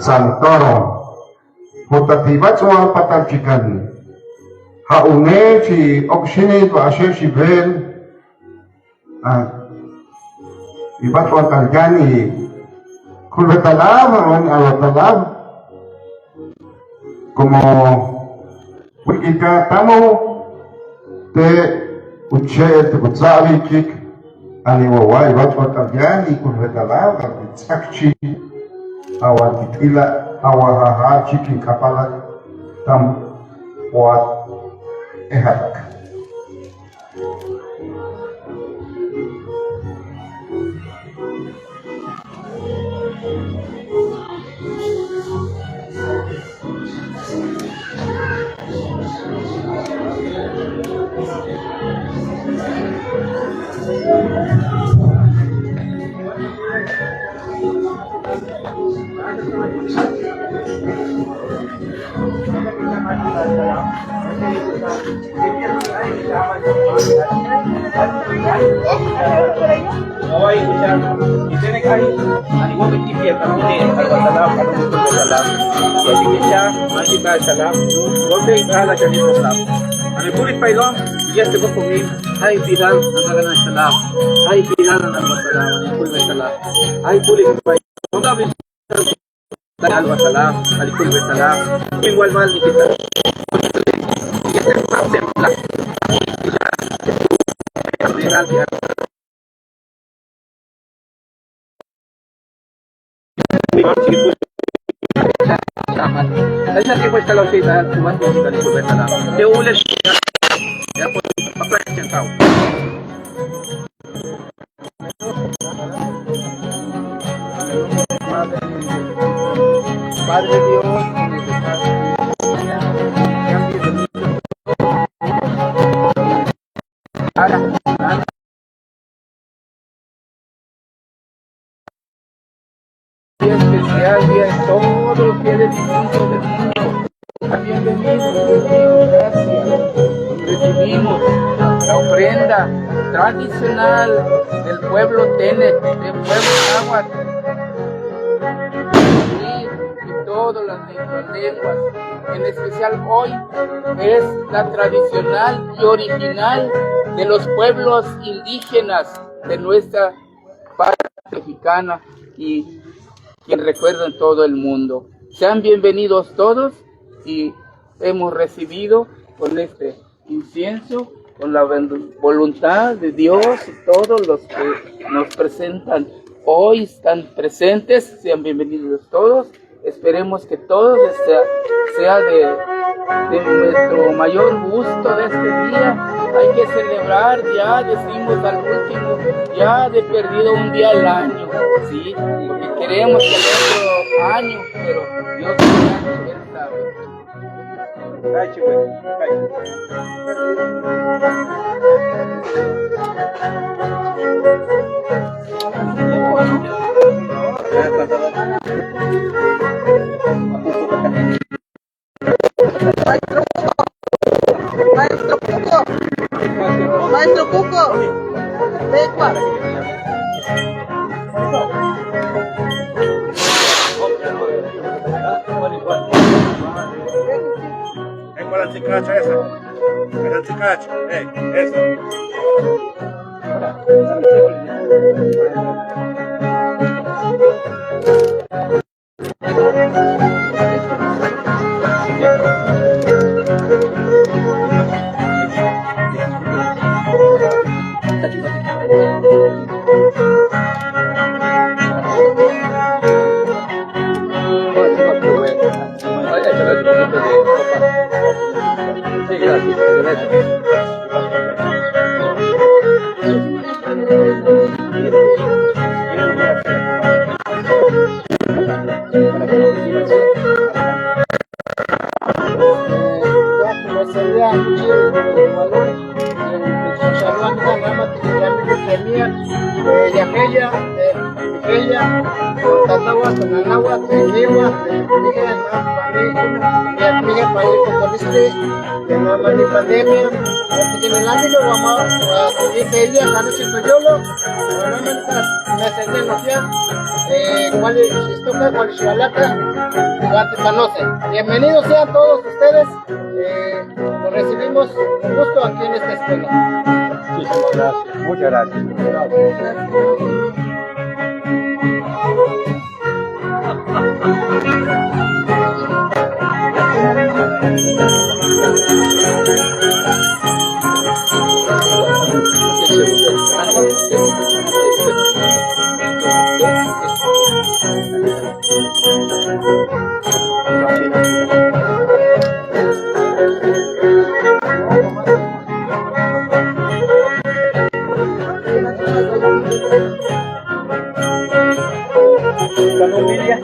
Santoro. Hotatibat soal patarchikan. Haune si oksini to asher si bel. Ibat soal kaljani. Kulbetalab, awan alatalab. Como wikika tamo te uche te kutsavi chik ani wawa ibat soal kaljani kulbetalab arbitzakchi awan kitila awahaha chikin kapala tam wat ehatak. Padre Dios, especial día en todos los fieles discípulos del mundo. Bienvenidos, gracias. Recibimos la ofrenda tradicional del pueblo Tenet, del pueblo Náhuatl, y todas las lenguas. En especial hoy es la tradicional y original de los pueblos indígenas de nuestra parte mexicana y quien recuerda en todo el mundo. Sean bienvenidos todos y hemos recibido con este incienso, con la voluntad de Dios y todos los que nos presentan hoy están presentes. Sean bienvenidos todos. Esperemos que todo sea de nuestro mayor gusto de este día. Hay que celebrar, ya decimos al último, ya de perdido un día al año, ¿sí? Porque queremos tener años, pero Dios sabe, Él sabe. Ay, chico, Maestro Cuco, Becua. Con la chicacha esa. Con la chicacha. Eso. Pandemia, tiene el ánimo, vamos a ella, no siento yo, no me cuál es Ixtoca, cuál es Xualaca, Guatipanoce. Bienvenidos sean todos ustedes. Los recibimos con gusto aquí en esta escuela. Muchísimas gracias. Muchas gracias. La familia.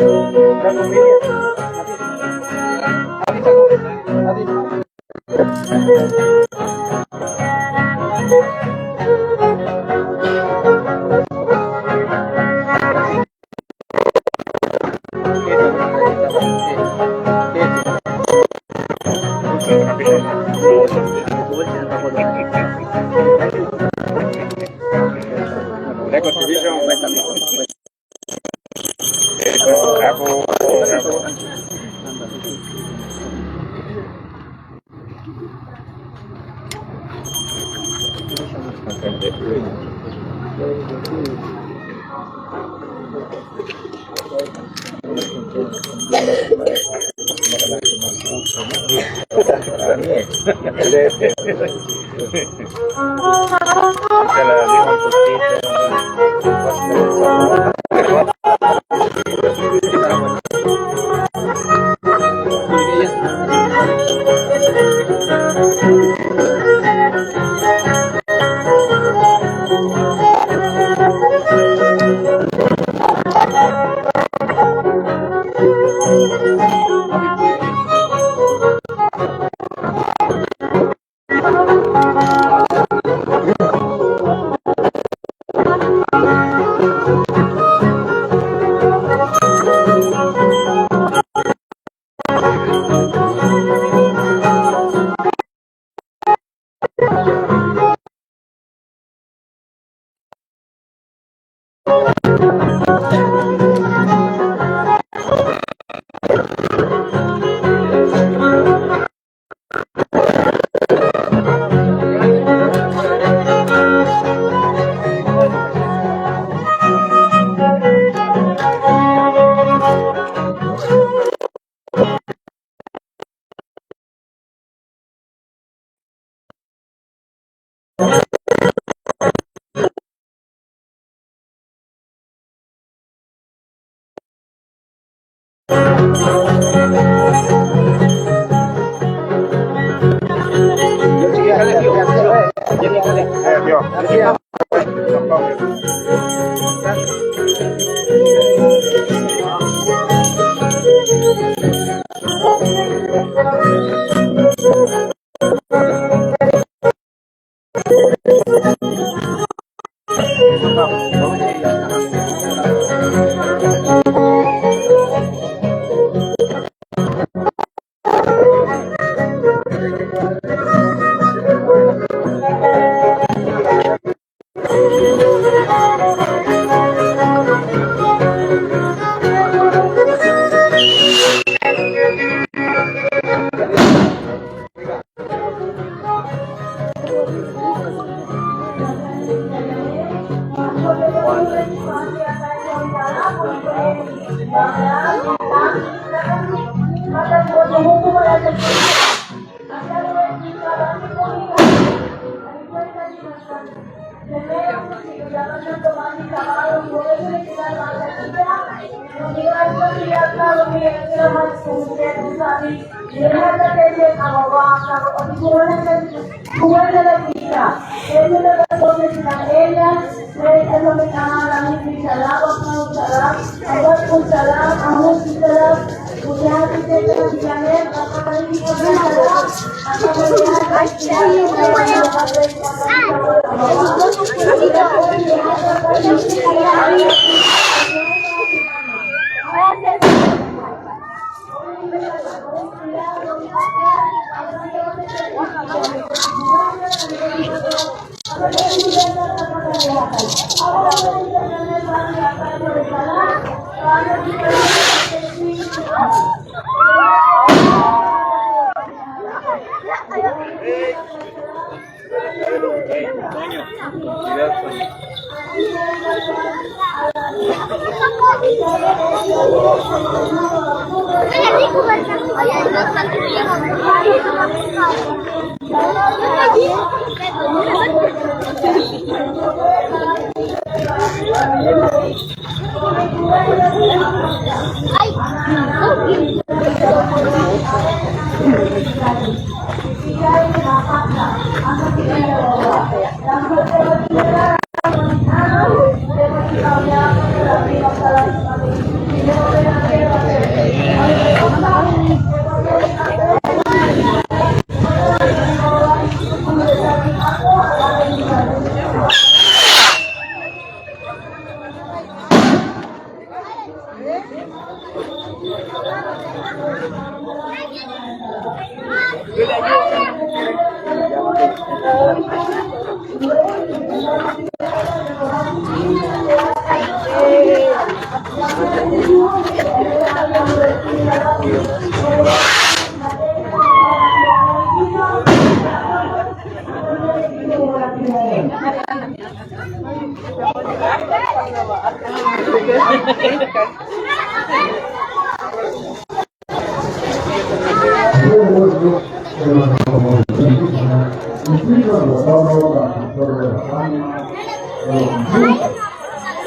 Ahora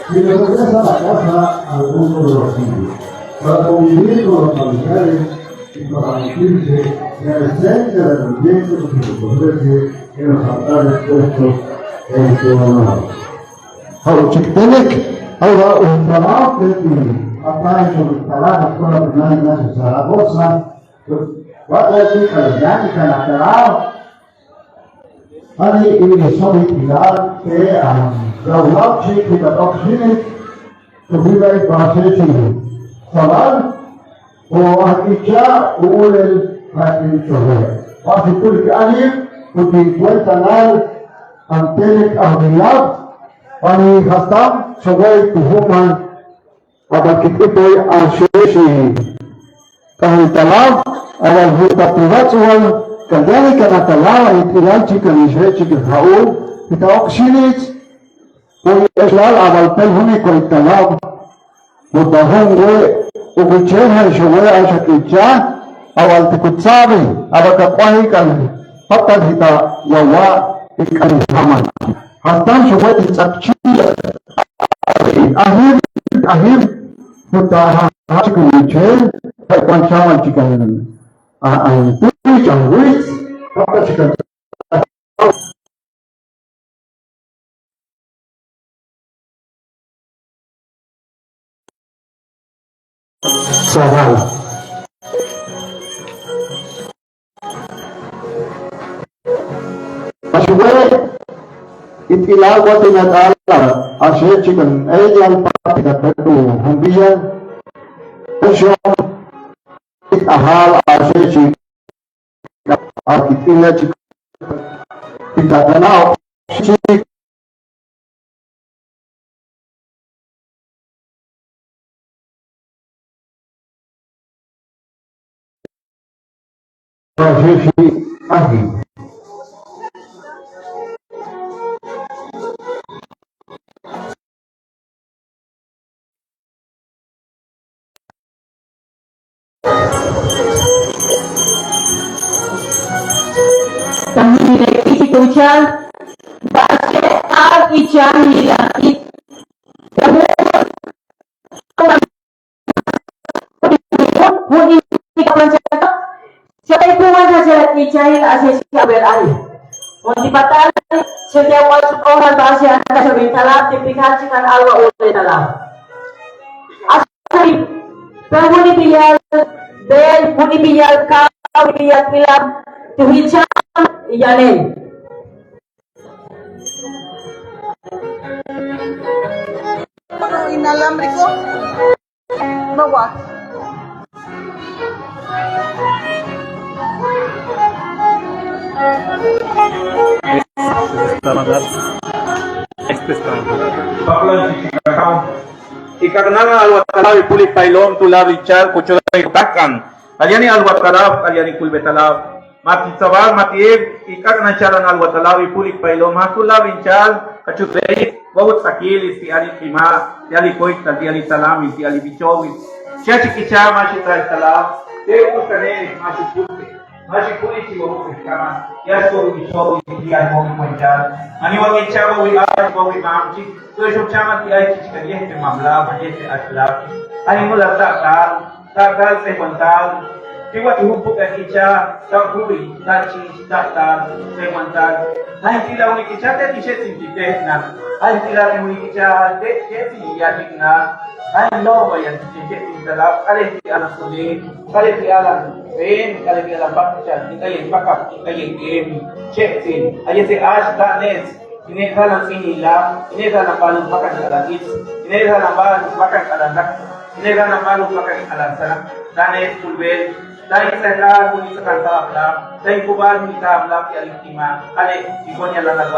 Y le regresa a la casa al mundo de los niños, para convivir con los familiares y para sentirse en la esencia del ambiente que se les ofrece en los altares puestos en su honor. Ahora, Chictelec, ahora un trabajo que acá en su instalada Escuela Primaria Ignacio Zaragoza, va a traer calendario, canacalao, Ani ini sobi pilar ke rawat cik kita oksini kebilai bahasa cik salam o akicha ulel hakin coba pas itu di akhir untuk kuentanal antelik ahliyat ani khastam sebagai tuhuman pada kita asyik kahitalam awal hukum privatual كذلك نتلاوى الإلالتي كنجريتي كالهؤول بتوقشينيت وإشلال عملتين هني كالتلاوى وضعهم وقلتشينها شوية عشان إجاه أول تكتسابي أبقى قوهي كان حتى هتا يواء إكاري حمان حتى شوية تتكشير أهير هتا هاشي كنجرين فإكوان شاوان تكالين Ang wis, apa sih kan? Soal. Masuknya itilah buat tindakan asyik chicken, yang tidak perlu humbian, usul, ahal asyik chicken. Artinya jika tidak kenal fisik prosesi akhir. Ucap bahasa al ijamilah siapa itu saja ijahil asal siapa beralih mau dipatah setiap orang bahasa anda sebagai salam dipikirkan Allah oleh salam asal penghuni biar bel penghuni biar kau biar bilang tuhicam iyanen inalámbrico no va Este está Pablo Chicacao y Ikagnalan alwatalaw ipulik pailom tulab ichal kuchoday takan. Aliani alwatalab, aliani kulbetalab. Mati sabal matiib ikagnachalan alwatalaw ipulik pailom hatulab inchal kachuday wawut sakil ti ali kima, ti ali koita, ti ali salami, ti ali bichowit. Siya chikicha mashitay talab. Te ukane mashipulke. Mashipuli si wawut kama. Yaso bichowit ti ali wawut manchal. Ani wawit chama wi ay wawit mamchi. तो जो चामत की आई चीज करिए है मामला बजे से असला आई मुला ताल से बनताल कि वो तू बुक किचा तब हुई ताची ताल से बनताल आई तिला उन्हें किचा ते किसे चिंतिते ना आई तिला उन्हें किचा ते कैसी याद ना आई नो बयान चिंतिते इंतला अरे की अना सुने अरे की अला पेन अरे की अला बच्चा निकाय बकअप निकाय गेम चेक इन आई से आज का नेस ini halang inilah, ini halang balung makan kalangis, ini halang balung makan kalandak, ini halang balung makan kalansana, dane kulbel, dai sekar puni sekanta abla, dai kubal puni abla ki alitima, ale ikonya lana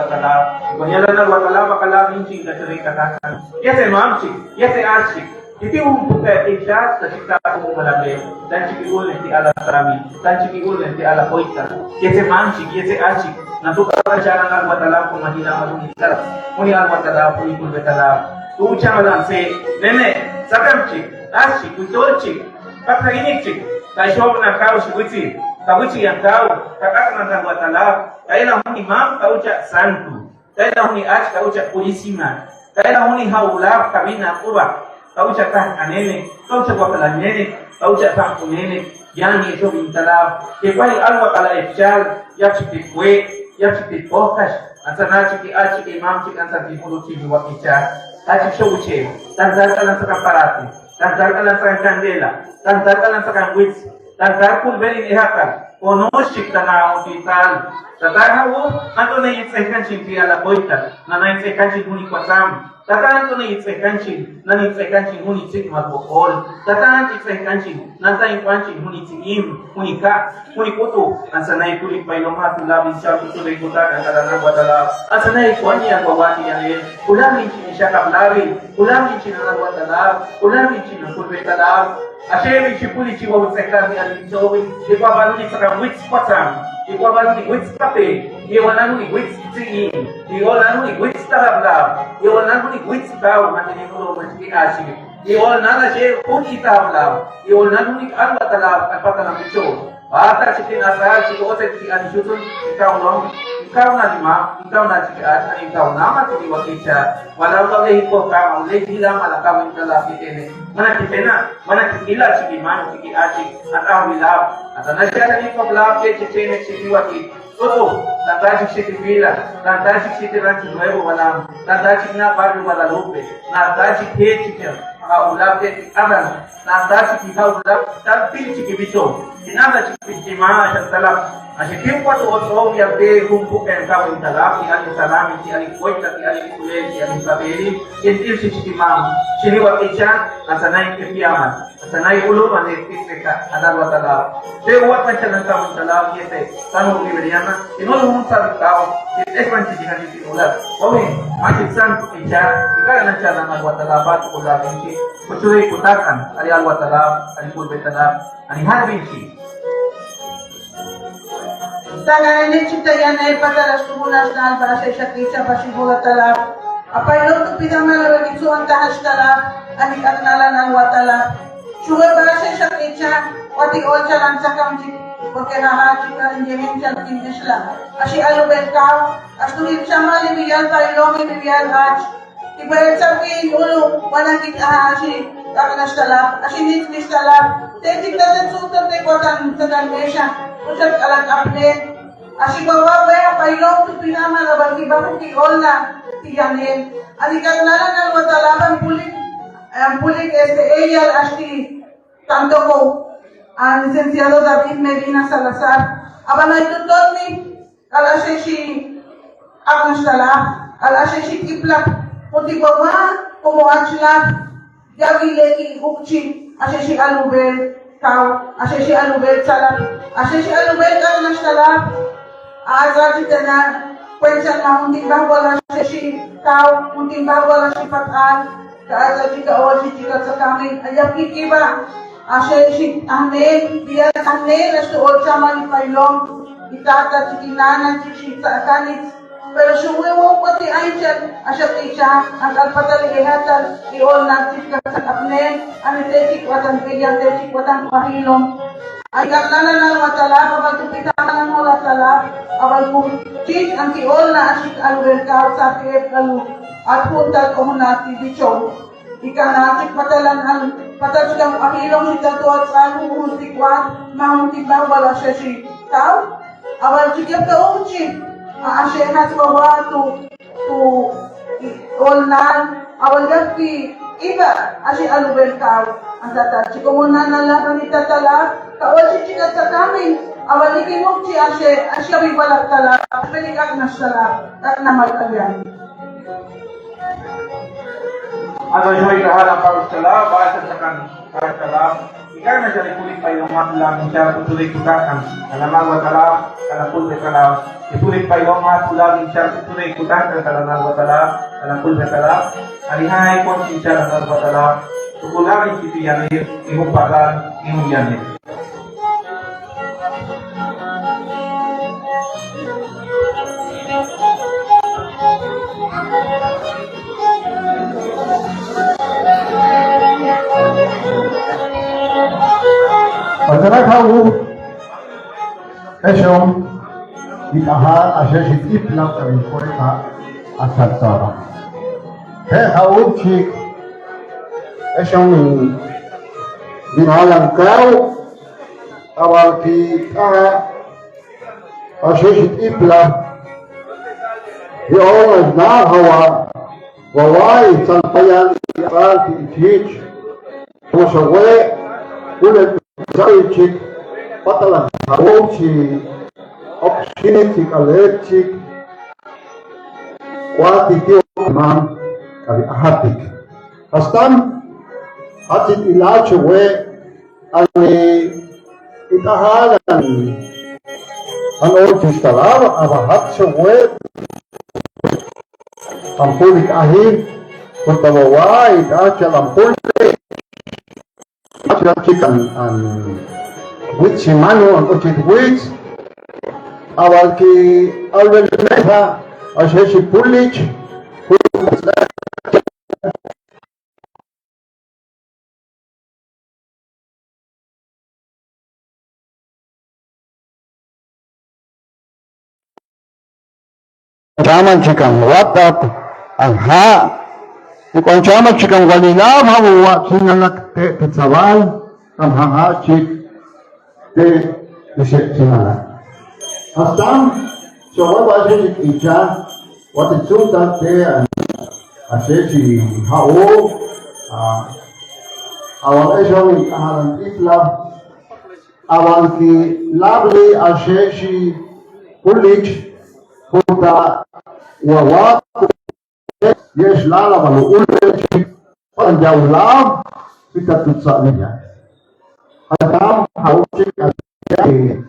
watala bakala minci na sering katakan, ya se mamci, ya se arci, itu bukan ikhlas ketika kamu melambe, dan cikigul nanti ala sarami, dan cikigul nanti ala koita, ya se mamci, ya se arci. Natukan cara ng watala kung mahina malumitar. Muni ang watala po ikul betala. Tuucha malang se nene sakam chik, ashi kutol chik, pakahinik chik. Kaishob na kao si witsi, kawitsi ang kao, kakak ng watala. Kaya na huni mam kaucha santu. Kaya na huni ash kaucha pulisima. Kaya na huni haulab kabina kuba. Kaucha kah anene, kaucha watala nene, kaucha kah kunene. Yan ni so bintala. Kepay alwa kala efchal, yapchik kwe. Ya citi pokas, antara citi a citi imam citi antara di mulut citi wakicha, citi showche, tantar kalan sakang parati, tantar kalan sakang kandela, tantar kalan sakang wits, tantar kulberin ihakal, konos cik tanah hospital, tantar hawo, anto na yitsekan citi ala boita, na yitsekan citi muni kwasam. Tataan to na itsekansin, na itsekansin huni tsik magbukol. Tataan itsekansin, na sa ikwansin huni tsikim, huni ka, huni kuto. Ang sanay kulik may lumat, ulabin siya, tutuloy kutak, ang kalanang watala. Ang sanay kwani ang wawati yan eh. Ulamin siya kablari, ulamin siya ng watala, ulamin siya ng kulbetala. Ashe si puli si wawut sekar ni alin sowi, ipabalo ni sakang wits patsam, ipabalo ni wits kape, iwanan ni wits tsikim, iwanan ni wits tarabla, iwanan ni wits tau matini mulo masiki ashi, iwanan na siya puni tabla, iwanan ni alwa talab at patalang ito. Bata sikin asal si ose si anisusun ikaw na lima, ikaw na si at ikaw naman si wakita. Walau kau lehi ko ka, lehi hilang malakawin talab itene. Mana kitila si man si ashi at awilab. At nasya ni ko blab ke chene si wakit. Toto, nantasik si Tibila, nantasik si Tirancho Nuevo Balam, nantasik na Barrio Guadalupe, nantasik Hechika, ulap de Adan, nantasik ikaw ulap, tanpil si Kibiso, inada si Kibima sa talap. Así que cuando otro ya ve un poco en cabo en talap, si alguien salami, si alguien cuenta, si alguien culé, si alguien saberi, y el si Chimam, si ni wakicha, asanay kepiaman, asanay ulo manetika, adalwa talap. Pero what man siya ng cabo en talap, y ese, tanong liberiana, y no lo vamos a tao, y es man siya ng titular. Okay, makisan kicha, ikaw na siya ng alwatalabat, kulabin si, kusuray kutakan, ali alwatalab, ali kulbetalab, ani harbin si. Tangan ini cipta yang naik pada rastubunas dan bahasa Syakrica Pasibola talap. Apa yang itu tidak melalui suan tahas talap, anik agnalan ang watalap. Suwe bahasa Syakrica, wati olja lang sa kamjik, porque haha chika injemin siya tingisla. Asi alubet kau, astulit sama libiyal tailomi libiyal haj. Ibayat sabi ulo, walang kita asi kaganas talap, asi nitlis talap. Tetik natin sutan de kwatan sa kanmesya. Usap alat update. Así bawa wea pailong tu pinama la bagi baku ki olna ti yanin. Ali kagnalan al watalaban pulik ella asti tanto ko ang licenciado David Medina Salazar. Aba na itutot ni alasay si Agnes Talap, alasay si Kiplap, puti bawa kumuachla Yagi leki ukchi asay si Alubel kau asay si Alubel Salap, asay si Alubel Agnes Talap. Azar kita na kwensan na munting bahwa si tao, munting bahwa si Patan, Kaasa chika oji chika sa kami ayaki kiba. Ashe shik ane biya ane resto olchama ni pailom itata chikinana chikita kanit. Pero shuwewo pati ainchan asha ticha ang alpatal ihatal iol natin kakapne anitetik watang bigyan tetik watang pahilom. Ay kaknana na matala kapag tupita ng mula tala awal putik ang kiol na asik alwer kao sa kip kalu at puntal ko hunati bichong. Ika natik patalan ang patal silang ahilong si tato at sanu huntikwan mahuntik ba wala siya si tao. Awal sikap ka umchip. Ashe has bawa tu olnan awal gapi iba ashe alubel kau antata chiko mona nala kanita tala kawal si chika sa kami awal ikimok chi ashe bibalak tala pelikak na sala kak na malkalyan. Ano yung ikaharang parusala, basa sa parusala, ikaw na siya ikulit pa yung mga lang siya tutuloy kutakan, kalamang watala, kalapul betala, ikulit pa yung mga tulagin siya tutuloy kutakan, kalamang watala, kalapul betala, alihay kong siya ng watala, tukulagin si Tiyanir, ihumpagan, ihuyanir. Pagkanak hau, esyong itahan asya sikip lang kami ko ita asal tara. Hau chik esyong binalang kau awal kita asya sikip lang yung na hawa wawai sampayan ikan tiich pusawe ulit Zajcik, patalan haroci, opsinitik, alercik, kuatitik, man, kali ahatik. Astam, hatit ilace we, ani itahalan, an orcis talawa, abahat we, ampulik ahir, kuntawawai, dacha lampulik, chicken and which mano and which awal ki already mesa ashe pulich Chaman chicken what up and ha Kung chama chikang walila mawa sinalak te tsawal am hanga chik te sinalak. Asam so what was it icha what it took that day and asesi hao awal esong halan itla awal ki labli asesi pulich puta wawa Yes, lala balu ulit panjau lam kita tutsa niya. Adam hausi kasi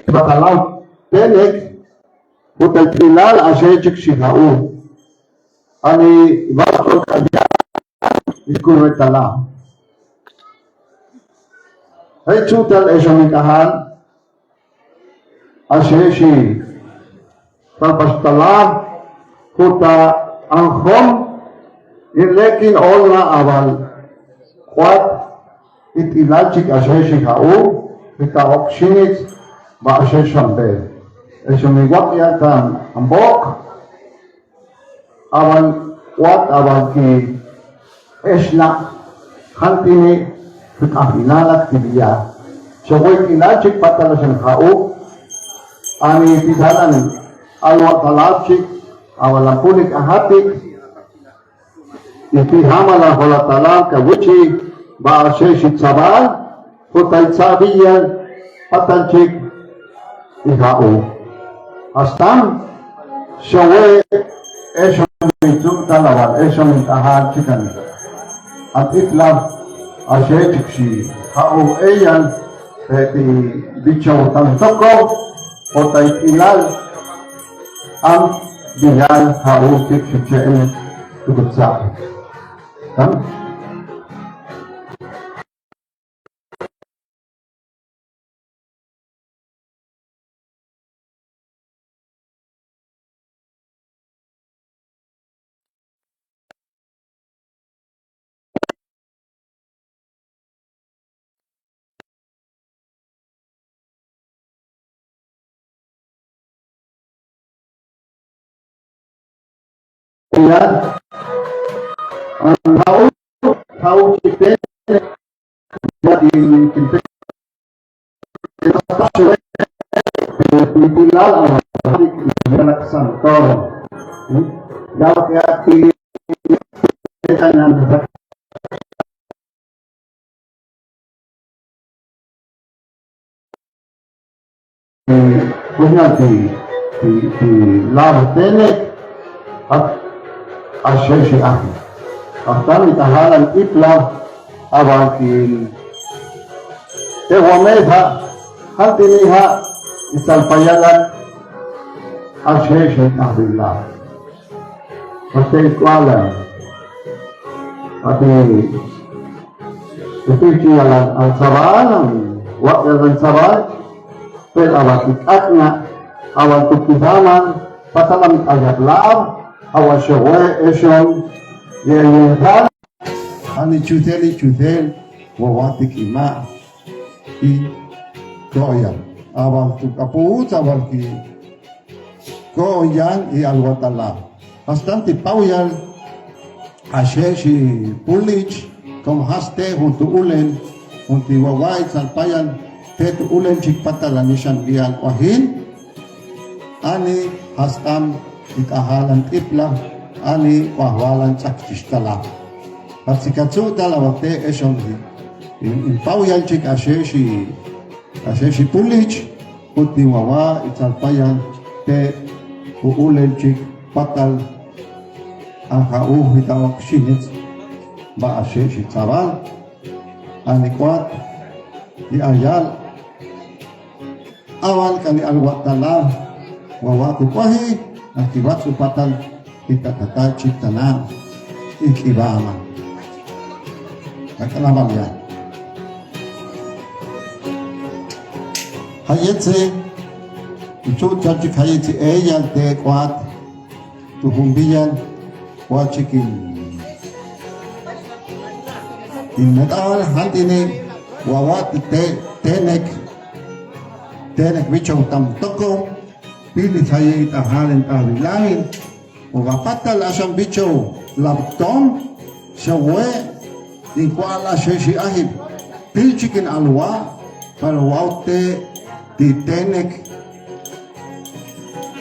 batalau tenek butal tilal asejik si hau. Ani bakal kaja ikut tala. Hai cutal esomikahan asesi Palpastalam kuta angkhom lekin olna awal kuat itilachik asesi hau kita opsinit ba asesambe esumiwak yatan ambok awan kuat awal ki esna hantini kita hinalak tibiya so itilachik patalasan hau ani tidalan alwa talabcik awalan pulik ahatik ipihamala hola talab kabuci ba aseshit sabal kutai sabiyan patalcik ihau astam shawe eshon mitzum talawal eshon ahad chikan at itlab ashechik si hau eyan di bichaw tantoko kutai ilal ang Biyan hauptik syucian tukutsak. Kan? Biyan tahu kita jadi kita pilal anak santor jauh ke hati dengan punya di laut tenek asyik syiah akan tahanan itlah awakin tewamedha hantiniha isalpayalan asyik syiah billah pasti kuala tapi itu jalan al-sabalan waktu al-sabalan pel awakit akna awal tukizaman pasalam ayat laab awal syawai esyong yelihal ani cutel wawatik ima i koyan awal tukaput awal ki koyan i alwatala bastante pauyan asheshi pulich kom haste junto ulen junto wawai salpayan tet ulen chikpatalanishan biyan wahin ani hastam ikahalan tipla ani wahwalan chaktistala pasikatsu talawate eshongi impauyan chik asheshi pulich uti wawa italpayan te uulen chik patal angkau hitawak shinitz ba asheshi tzabal ani kwat di ayal awal kali alwatala wawa kukwahi akibat supatan kita kata ciptana ikibama akalama ya hayetse itu caci hayetse eyal te kuat tuhumbiyan kuat cikin inmetal hantini wawat tenek bicho tam toko pilih saya itahalin tahilain wapatal asam bicho laptom sawe di kuala sesi ahib pilcikin alwa kalau waute di tenek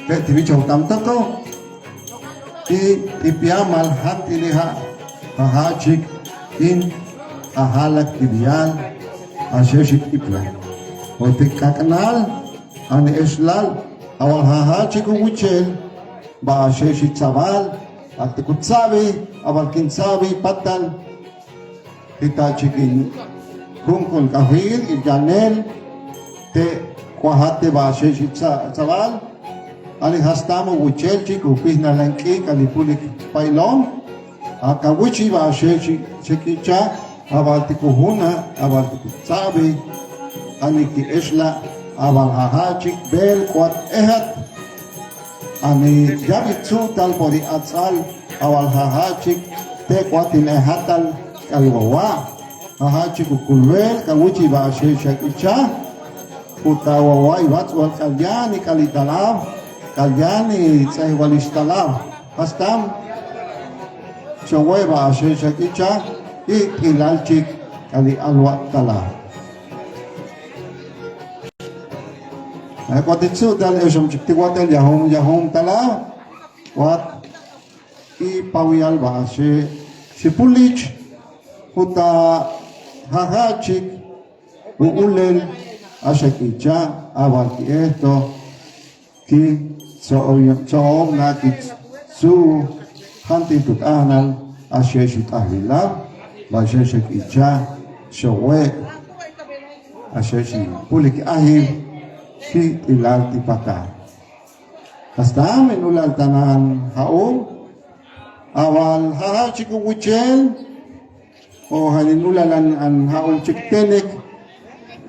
di bicho tam toko di piamal hati liha hahajik in ahalak ideal asesik ibla otik kakenal ane eslal awal hahaji ko wuchel ba asesik sabal at kutsabi awal kinsabi patan kita chikin kungkul kahil ijanel te kwahate ba asesik sabal ane hastamo wuchel chiku pihna langki kalipulik pailong akawuchi ba asesik chikicha awal tikuhuna awal tikutsabi ani ki esla awal hahachik bel kuat ehat ani jabit sutal pori atsal awal hahachik te kuatin ehatal kalwawa hahachik kulwel kawuchi ba sheshak icha utawawa iwatswal kalyani kalitalam kalyani tsaiwalistalam hastam shawai ba sheshak icha ilalchik kali alwat tala kwatitsu dal esom chikti watel yahom tala wat ipawiyal ba si pulich huta hahachik uulel ashakicha awal ki esto ki soom na ki su hanti tutanal asheshit ahlilab Basheshek icha showe asheshi pulik ahim si ilal tipata hasta menulan tanan haong awal haha chiku wichel o halinulalan an haong chiktenek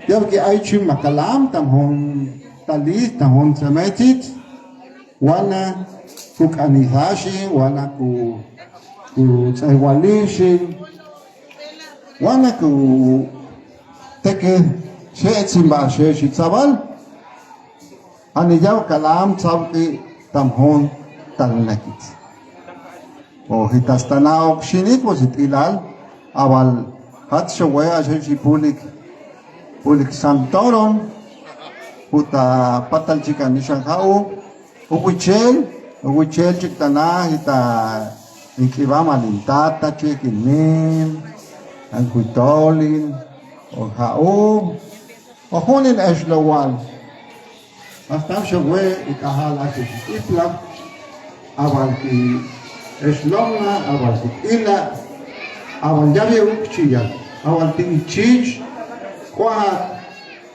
yab ki aichi makalam tamhon talis tamhon sametit wana kuk anihashi wana ku tsaiwalishin wana ku teke sheetsimba sheeshi tsabal aniyaw kalam tsabki tamhon talnakit o hitastanaok shinit was it ilal awal hat shawaya sheeshi pulik santoron puta patal chika nishan hao uwichel chiktana hita ikiba malintata chikinim ang kuitolin o hao o hunin eshlawal hasta shaway ikahala si itla awal ki eshlomna awal ki ila awal yabi ukchiya awal ting chich kwa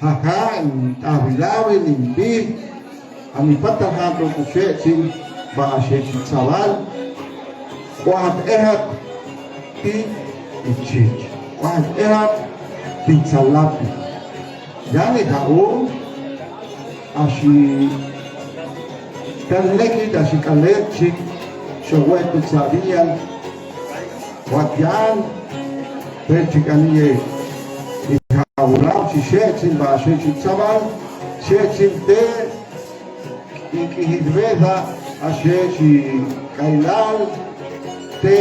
haka abilawi limbi ami patahato kushetin ba shetin sawal kwa ehat ti chich kwa ehat ti salapi yani hao ashi kalekit ashi kalerchik shawet tsariyan watyan perchikaniye Aurau si shetin ba shetin sabal shetin te ikihidveda a sheti kailal te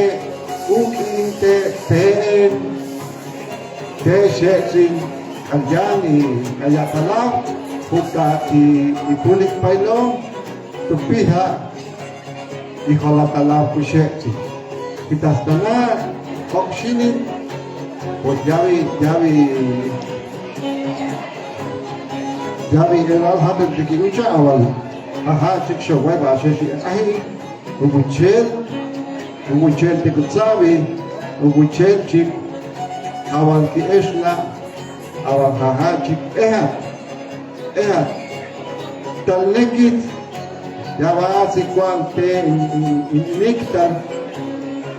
uki te shetin kaljani kayatala puta ipulik pailo tupiha ihalatala kusheti kitastana okshinin pues yavi elal haber dikirucha awal aha chiksho weba sheshi ahi ubuchel tikutsavi ubuchel chik awal ki eshla awal haha chik ehat talnekit yava sikwante iniktan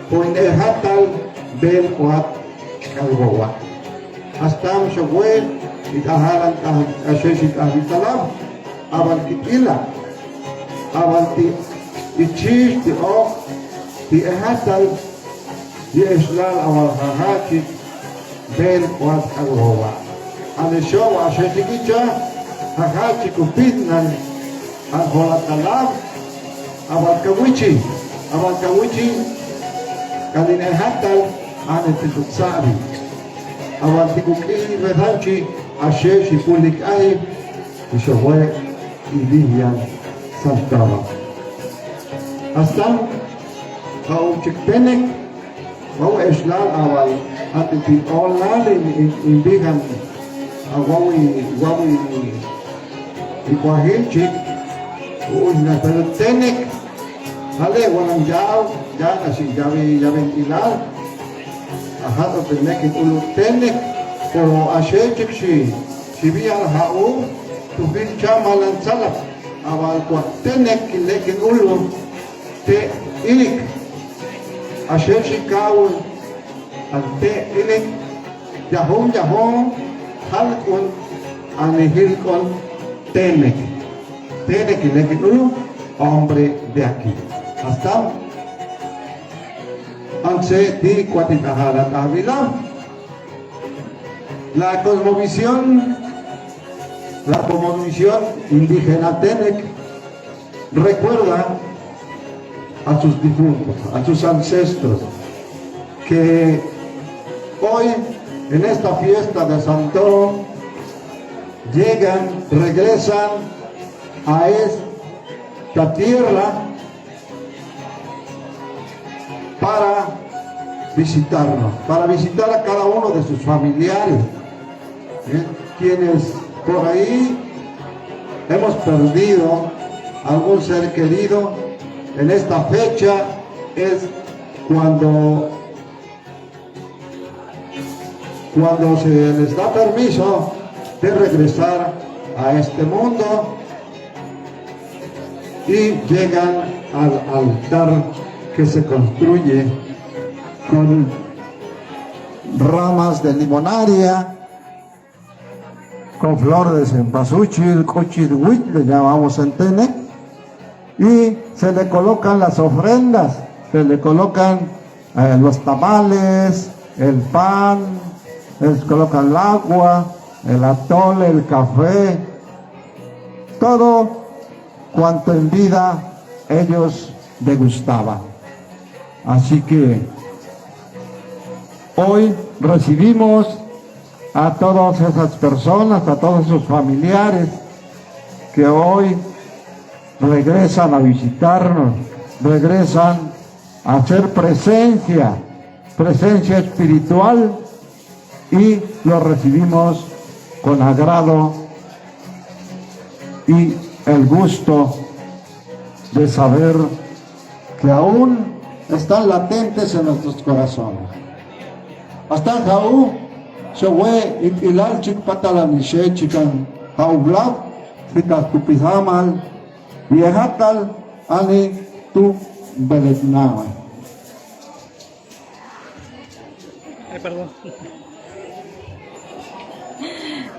poin ehatal bel kuat kalbawa astam shawel itahalan asheshit ahitalam awal kitila awal ti ichish ti ok ti ehatal di eslal awal hahachit bel kuat kalbawa ane show asheshikicha hahachi kupitnan ang holatalam awal kawichi kalin ehatal ane titutsari awal tikukini vedhanchi asheshi pulik ay ishaway ilihiyan saltaba astam kau chiktenek mau eslal awal ati pitolal imbihan awawi ikwahilchik na pelutenek hale walang jaw asi jawen ilal ahat tenek ulutenek pero ashechik si biyar hao tubin chamalan salap awal tenek lekin ulum te ilik ashechik kawun ante ilik jahong halkun anihilkon tenek lekin ulum hombre de aquí hasta anse di cuatitahala tabila la cosmovisión indígena Tenec recuerda a sus difuntos, a sus ancestros, que hoy en esta fiesta de Santoro regresan a esta tierra para visitarnos, para visitar a cada uno de sus familiares, quienes por ahí hemos perdido algún ser querido. En esta fecha es cuando se les da permiso de regresar a este mundo y llegan al altar que se construye con ramas de limonaria, con flor de cempasúchil, cochirhuit, le llamamos en Tene, y se le colocan las ofrendas, se le colocan los tamales, el pan, les colocan el agua, el atole, el café, todo cuanto en vida ellos degustaban. Así que hoy recibimos a todas esas personas, a todos esos familiares que hoy regresan a visitarnos, regresan a hacer presencia espiritual, y los recibimos con agrado y el gusto de saber que aún están latentes en nuestros corazones. Hasta Jaú, Shawé, Ilal Chik Patalanishe, Chikan, Jaublab, Fikas Tupizamal, Viejatal, Ani, Tu, Beletnama. Perdón.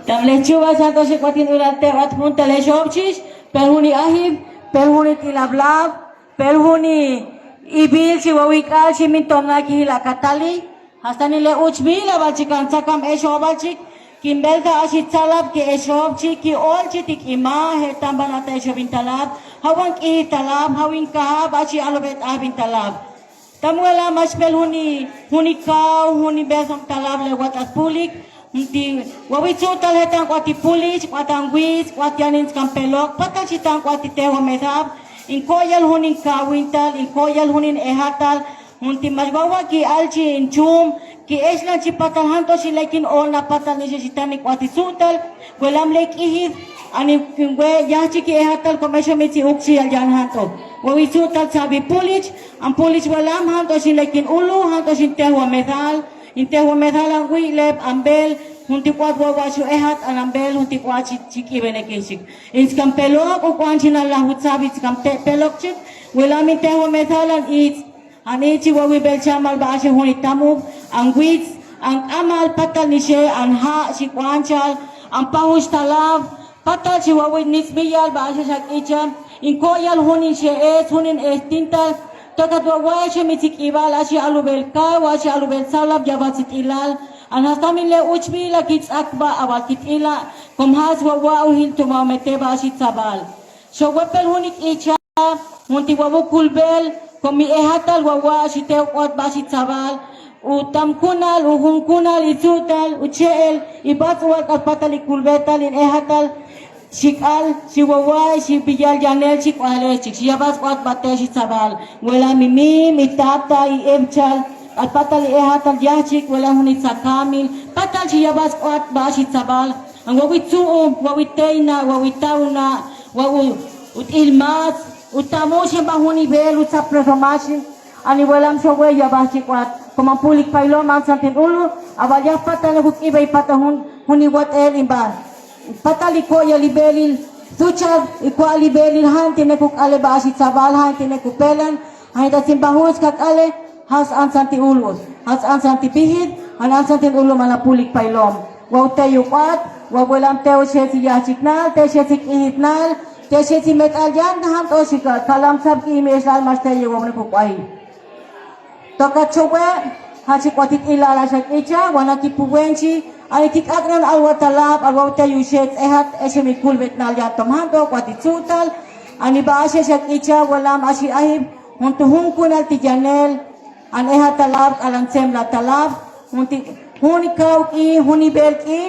Tamle chuva santo se cuatin durante junta le shopchis, perhuni ahib, perhuni tilablab, perhuni ibil si wawikal si mintona ki la katali, hasta ni le uchbi la balchikan sakam eshobalchik, kimbelta asit salab ki eshobchik ki olchi tik ima hertan banata eshobintalab, hawan ki talab, hawin kahab achi alobet abintalab. Tamuela mas perhuni kau, huni besam talab le watas pulik, Di wawitsu talhetang kwati pulis, kwatang wis, kwatianin kampelok, patachitang kwati teho methab, in koyal hunin kawintal, in koyal hunin ehatal, hunti maswawa ki alchi in chum, ki eslan si patal hanto si lekin ol na patal necesitani kwati sutal, welam lek ihid, ani we yachi ki ehatal komesyo mitsi uksi al jan hanto. Wawitsu tal sabi pulis, ang pulis welam hanto si lekin ulu, hanto si teho methal, inte humethalang wileb ambel hunti kwat wawasyo ehat an ambel hunti kwat chiki benekisik ins kampelok o kwanchina lahut sabit kampelok chik welamin te humethalang it anichi wawi belchamal baashe huni tamuk ang wits ang amal patal nishe an ha si kwanchal ang pahus talav patal si wawi nismiyal baashe sak icham in koyal hunin she es hunin es tintal Tokat wawai mitik ibal ashi alubel kai washi alubel salab jabatit ilal an hastamin le uchbi la kits akba awakit ila komhas wawau hil tuma meteba ashi sabal so wapel hunik icha hunti wawu kulbel komi ehatal wawa ashi teokot bashi sabal utam kunal uhun kunal itutal uchel ibat wak patali kulbetal in ehatal Shikal, si wawai, si pijal janel, si kwale, si siyabas kwat bate si sabal. Wala mimi, mitata, iemchal, at patal ihatal yachik, wala hunit sa kamil, patal siyabas kwat ba si sabal. Ang wawit suom, wawit tayna, wawit tauna, wawit ilmas, utamo siya bahuni bel, utsa presomasin, ani walam siya way yabas si kwat. Kumampulik pailo, mansantin ulo, abalya patal na hukibay patahun, huniwat el imbar. Patali ko ya libelil sucha iko libelil han tinekuk ale basit sabal han tinekupelan hay da simbahus kak ale has an santi ulus has an santi pihit an santi ulo malapulik pailom wa tayo kwat wa walam teo sheti yachiknal te sheti ihitnal te sheti metal jan han to shika kalam sab ki mesal mastaye wa ne kukwai toka chowe hachi kwatit ilala shak icha wana ki puwenchi ay kikakran alwatalab alwata yushet ehat eshemi kulbet nal yatom hando kwatit sutal ani baashe shak icha walam ashi ahib huntu hunkunal tijanel an ehat talab alansem la talab huni kau ki huni bel ki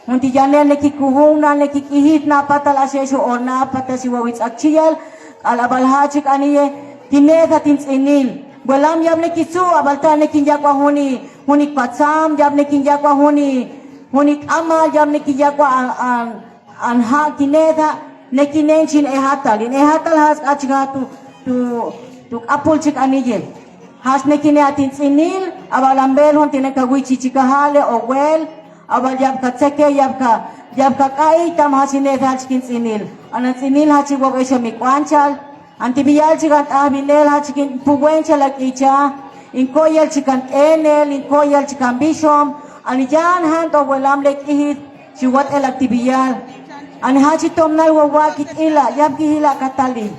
hunti janel neki kuhuna neki kihit na patal asesho orna patal si wawits akchiyal alabal hachik aniye tinetha tinsinil walam yab neki su abalta neki jakwa huni patsam jab neki jakwa Hunik amal jam nekija kwa an ha kinetha nekinenchin ehatal in ehatal has achga tu apul chik anije has nekine atin sinil abalambel hon tinekawi chichikahale o wel abal jab ka tseke jab ka kai tam hasine thal chikin sinil anan sinil hachi wo eshe mikwanchal Antibiyal chikan Abinel ha chikin Puguencha la kicha. Inkoyal chikan Enel, inkoyal chikan Bishom. Anijan han to welam lek ihit. Chiwat el actibiyal. Anhachi tomnal wawakit ila. Yab kihila katali.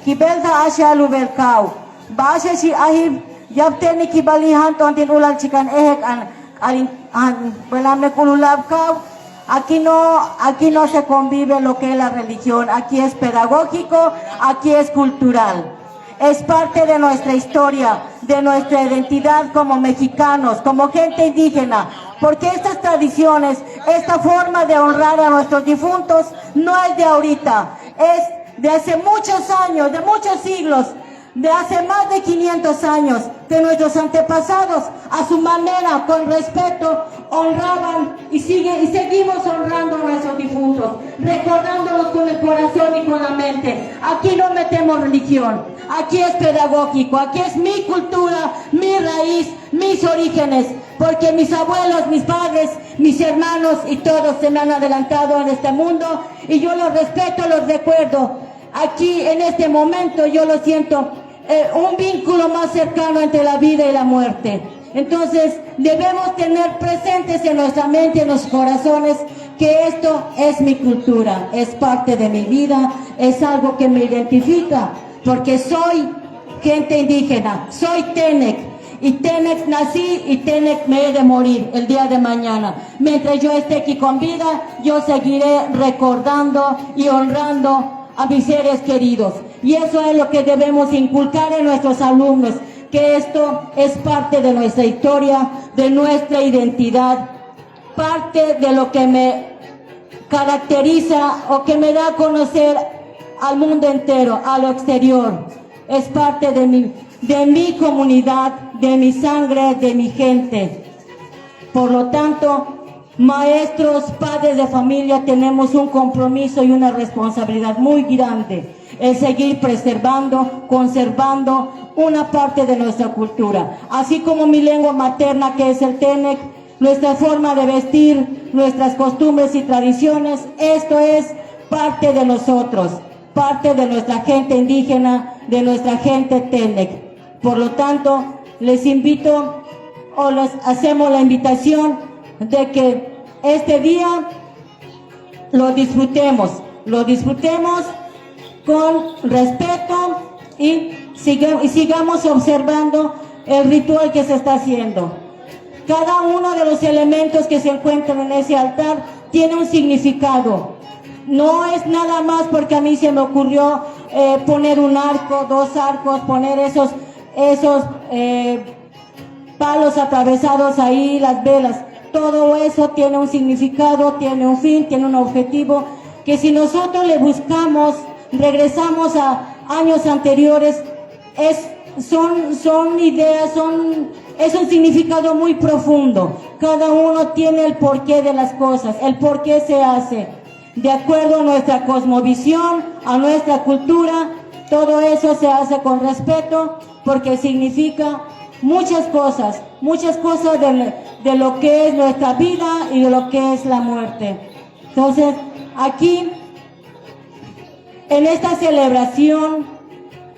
Kibelta asya lubelkau. Basya si ahib. Yab teni kibalihan to antin ulal chikan ehek an welam lek ululab kau. Aquí no se convive lo que es la religión, aquí es pedagógico, aquí es cultural. Es parte de nuestra historia, de nuestra identidad como mexicanos, como gente indígena, porque estas tradiciones, esta forma de honrar a nuestros difuntos no es de ahorita, es de hace muchos años, de muchos siglos, de hace más de 500 años, que nuestros antepasados, a su manera, con respeto, honraban y seguimos honrando a nuestros difuntos, recordándolos con el corazón y con la mente. Aquí no metemos religión, aquí es pedagógico, aquí es mi cultura, mi raíz, mis orígenes, porque mis abuelos, mis padres, mis hermanos y todos se me han adelantado en este mundo y yo los respeto, los recuerdo. Aquí en este momento yo lo siento, un vínculo más cercano entre la vida y la muerte. Entonces debemos tener presentes en nuestra mente, en los corazones, que esto es mi cultura, es parte de mi vida, es algo que me identifica, porque soy gente indígena, soy Tenec, y Tenec nací y Tenec me he de morir el día de mañana. Mientras yo esté aquí con vida, yo seguiré recordando y honrando a mis seres queridos. Y eso es lo que debemos inculcar en nuestros alumnos, que esto es parte de nuestra historia, de nuestra identidad, parte de lo que me caracteriza o que me da a conocer al mundo entero, a lo exterior. Es parte de mi comunidad, de mi sangre, de mi gente. Por lo tanto, maestros, padres de familia, tenemos un compromiso y una responsabilidad muy grande en seguir preservando, conservando una parte de nuestra cultura, así como mi lengua materna, que es el Tenec, nuestra forma de vestir, nuestras costumbres y tradiciones. Esto es parte de nosotros, parte de nuestra gente indígena, de nuestra gente Tenec. Por lo tanto, les invito o les hacemos la invitación de que este día lo disfrutemos con respeto y sigamos observando el ritual que se está haciendo. Cada uno de los elementos que se encuentran en ese altar tiene un significado. No es nada más porque a mí se me ocurrió poner un arco, 2 arcos, poner esos palos atravesados ahí, las velas. Todo eso tiene un significado, tiene un fin, tiene un objetivo, que si nosotros le buscamos, regresamos a años anteriores, son ideas, es un significado muy profundo. Cada uno tiene el porqué de las cosas, el porqué se hace, de acuerdo a nuestra cosmovisión, a nuestra cultura. Todo eso se hace con respeto, porque significa muchas cosas de lo que es nuestra vida y de lo que es la muerte. Entonces, aquí, en esta celebración,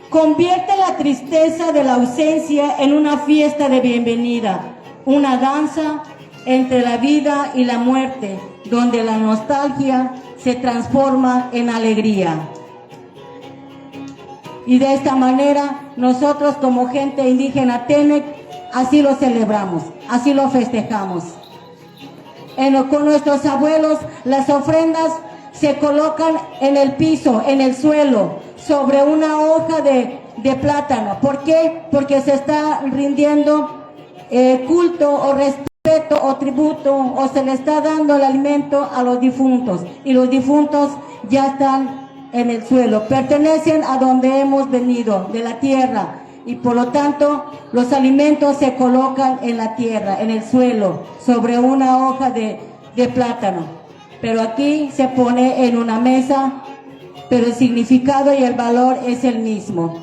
convierte la tristeza de la ausencia en una fiesta de bienvenida, una danza entre la vida y la muerte, donde la nostalgia se transforma en alegría. Y de esta manera, nosotros como gente indígena Tenec, así lo celebramos, así lo festejamos. Con nuestros abuelos, las ofrendas se colocan en el piso, en el suelo, sobre una hoja de plátano. ¿Por qué? Porque se está rindiendo culto o respeto o tributo, o se le está dando el alimento a los difuntos. Y los difuntos ya están en el suelo, pertenecen a donde hemos venido, de la tierra, y por lo tanto los alimentos se colocan en la tierra, en el suelo, sobre una hoja de plátano. Pero aquí se pone en una mesa, pero el significado y el valor es el mismo.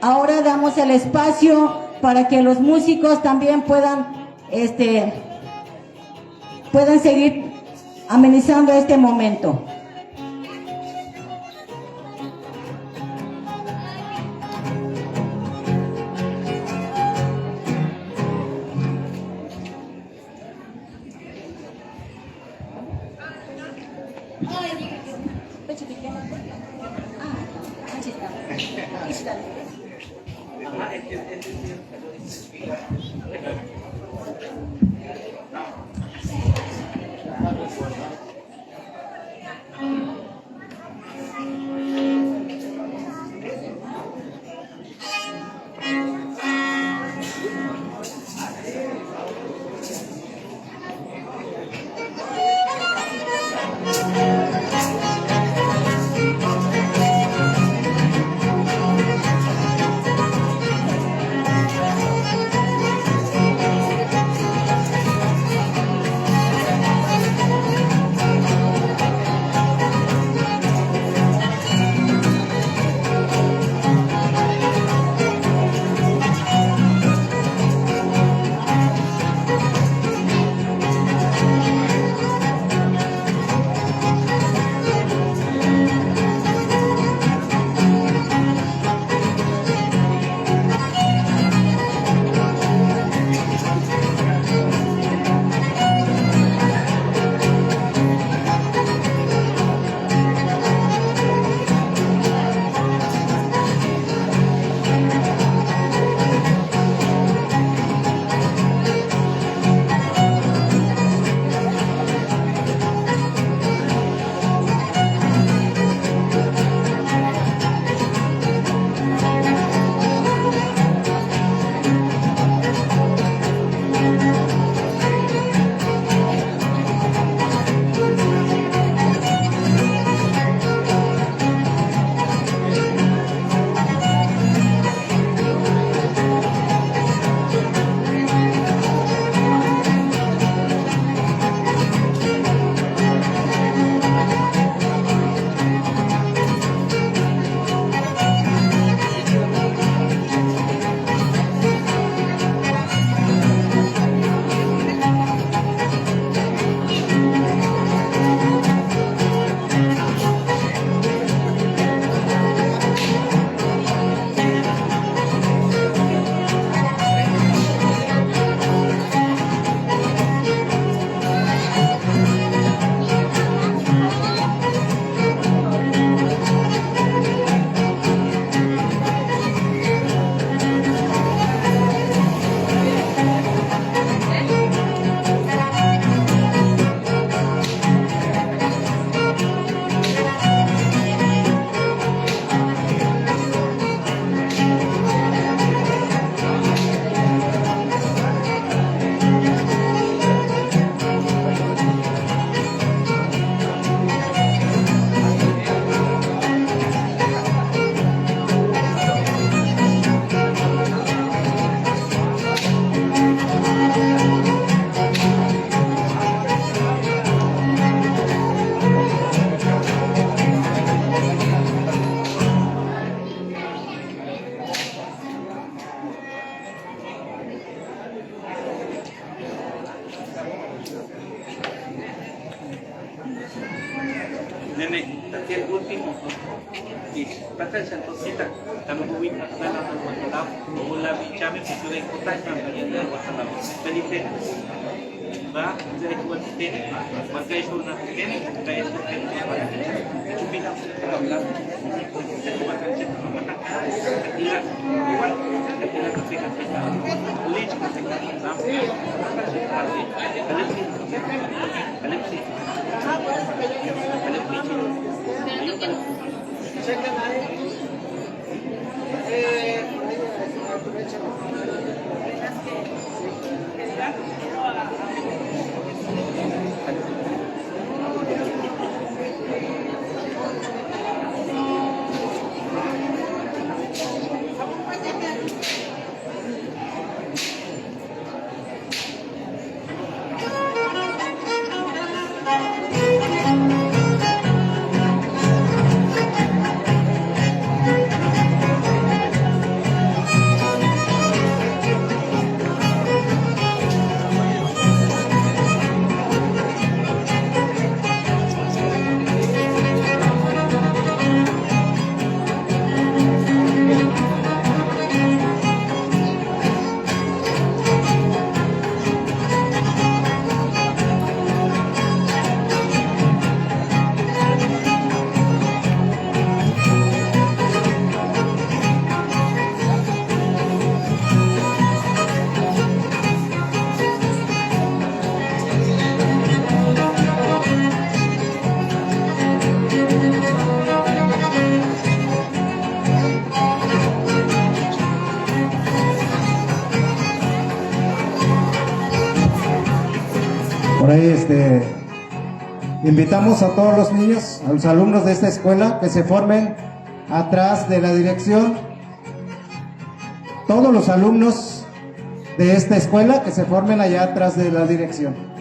Ahora damos el espacio para que los músicos también puedan seguir amenizando este momento. Nene, tapi yang último, di pasal santosita, kami buwin na lang ng watalap, mula bichami, pisuray ko tayo ng kanyang watalap. Kalitin, ba? Dahil kuwan tin, magkaiso na tin, kaya sa tin, cubilang sa kalamlang, sa kuwatan siya, matangka, kakilan, iwan, kakilan sa pinagkita, ulit sa kakilan, matangka siya, kalipsin, kalipsin, Por ahí invitamos a todos los niños, a los alumnos de esta escuela, que se formen atrás de la dirección. Todos los alumnos de esta escuela que se formen allá atrás de la dirección.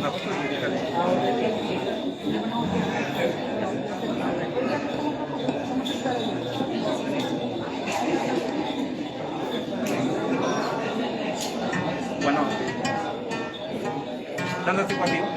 Bueno, ¿dónde estoy contigo?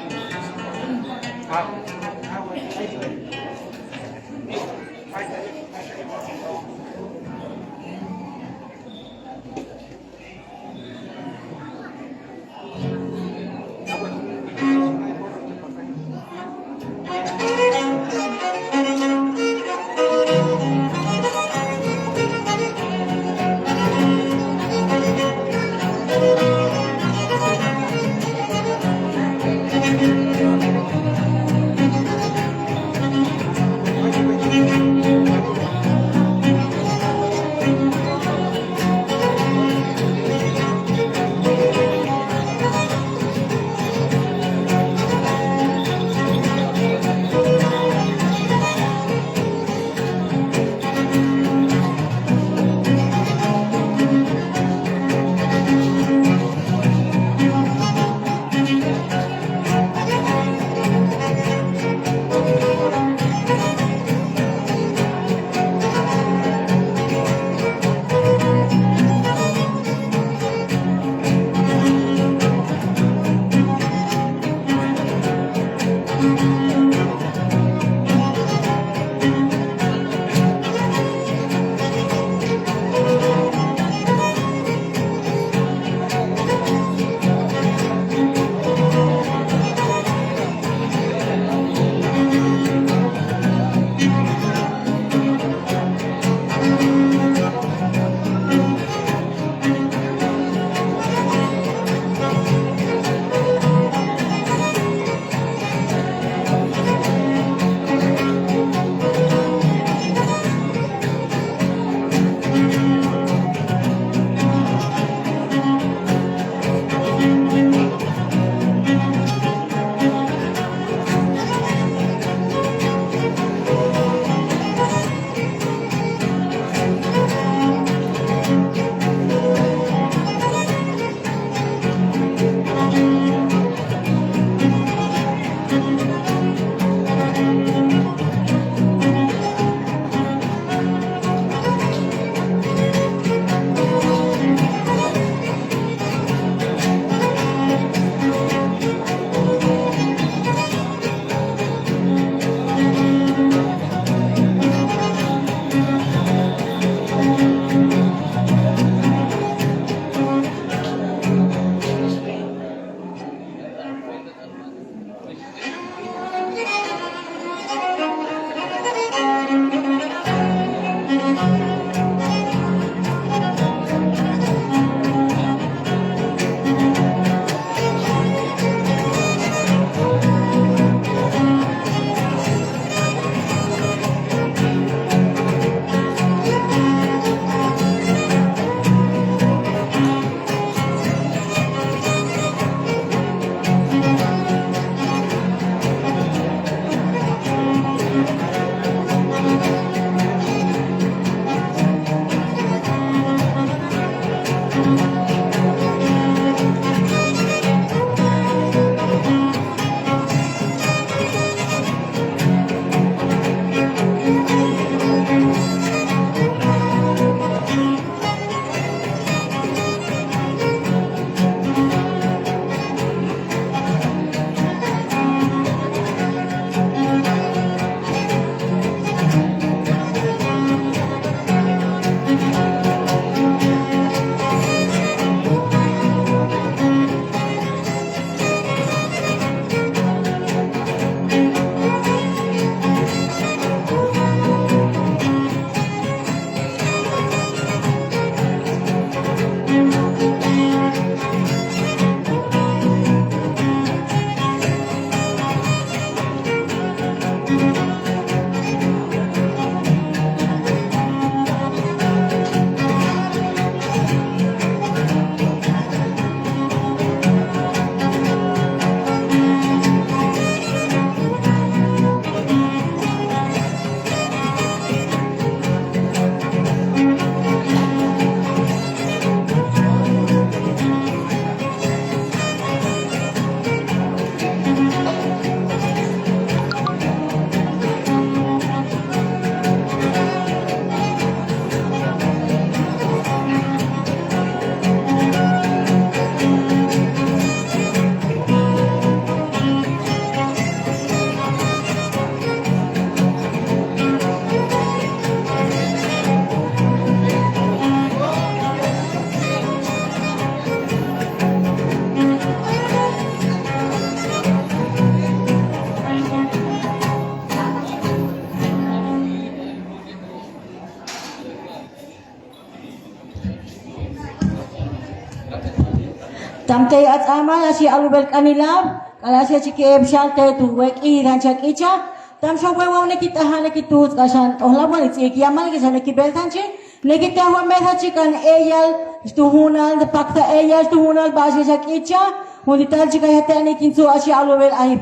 Tamte atsama si alubel kanilab, kalasya si keebshalte tu weki rancha kicha, tam so wewa nekita hanekitu kasan ohlawan ikiamal kisa nekibeltanche, nekita huwa methachi kan eyal stuhunal de pakta eyal stuhunal base sa kicha, unital chica hetani kinsu asi alubel ahí.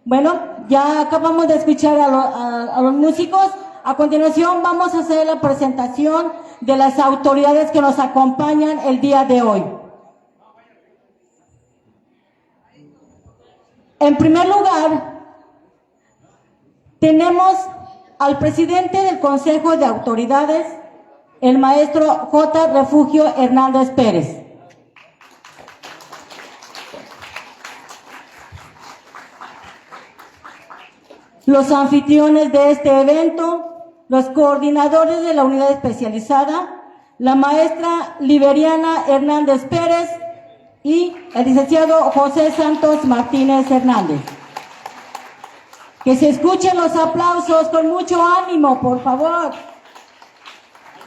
Bueno, ya acabamos de escuchar a los músicos. A continuación vamos a hacer la presentación de las autoridades que nos acompañan el día de hoy. En primer lugar, tenemos al presidente del Consejo de Autoridades, el maestro J. Refugio Hernández Pérez. Los anfitriones de este evento, los coordinadores de la unidad especializada, la maestra Liberiana Hernández Pérez y el licenciado José Santos Martínez Hernández. Que se escuchen los aplausos con mucho ánimo, por favor.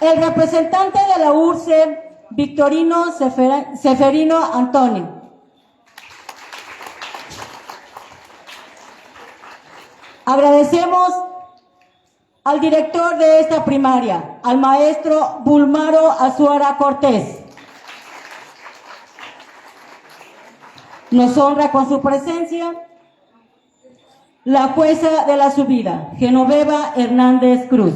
El representante de la URCE, Victorino Seferino Antonio. Agradecemos al director de esta primaria, al maestro Bulmaro Azuara Cortés. Nos honra con su presencia la jueza de la subida, Genoveva Hernández Cruz.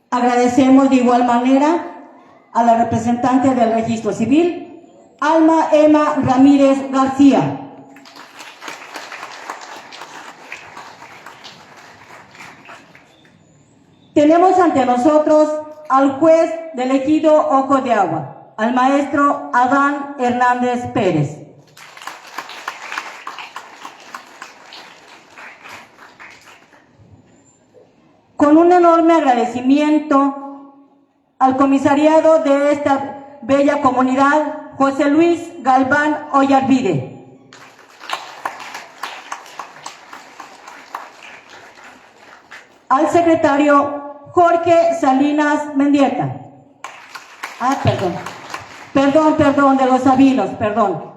Agradecemos de igual manera a la representante del Registro Civil, Alma Emma Ramírez García. Tenemos ante nosotros al juez del ejido Ojo de Agua, al maestro Adán Hernández Pérez. Con un enorme agradecimiento al comisariado de esta bella comunidad, José Luis Galván Ollarvide. Al secretario Jorge Salinas Mendieta. Perdón, de los Sabinos, perdón.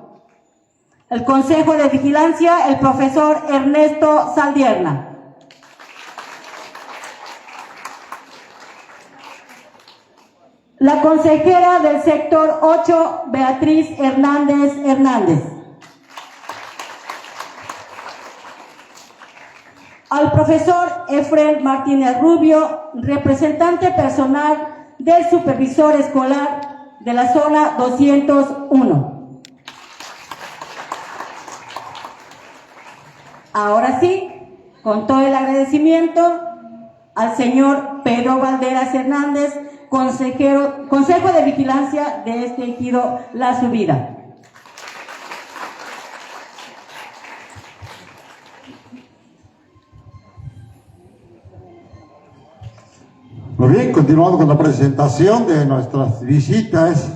El Consejo de Vigilancia, el profesor Ernesto Saldierna. La consejera del sector 8, Beatriz Hernández. Al profesor Efren Martínez Rubio, representante personal del supervisor escolar de la zona 201. Ahora sí, con todo el agradecimiento, al señor Pedro Valderas Hernández, Consejo de Vigilancia de este ejido La Subida. Muy bien, continuando con la presentación de nuestras visitas,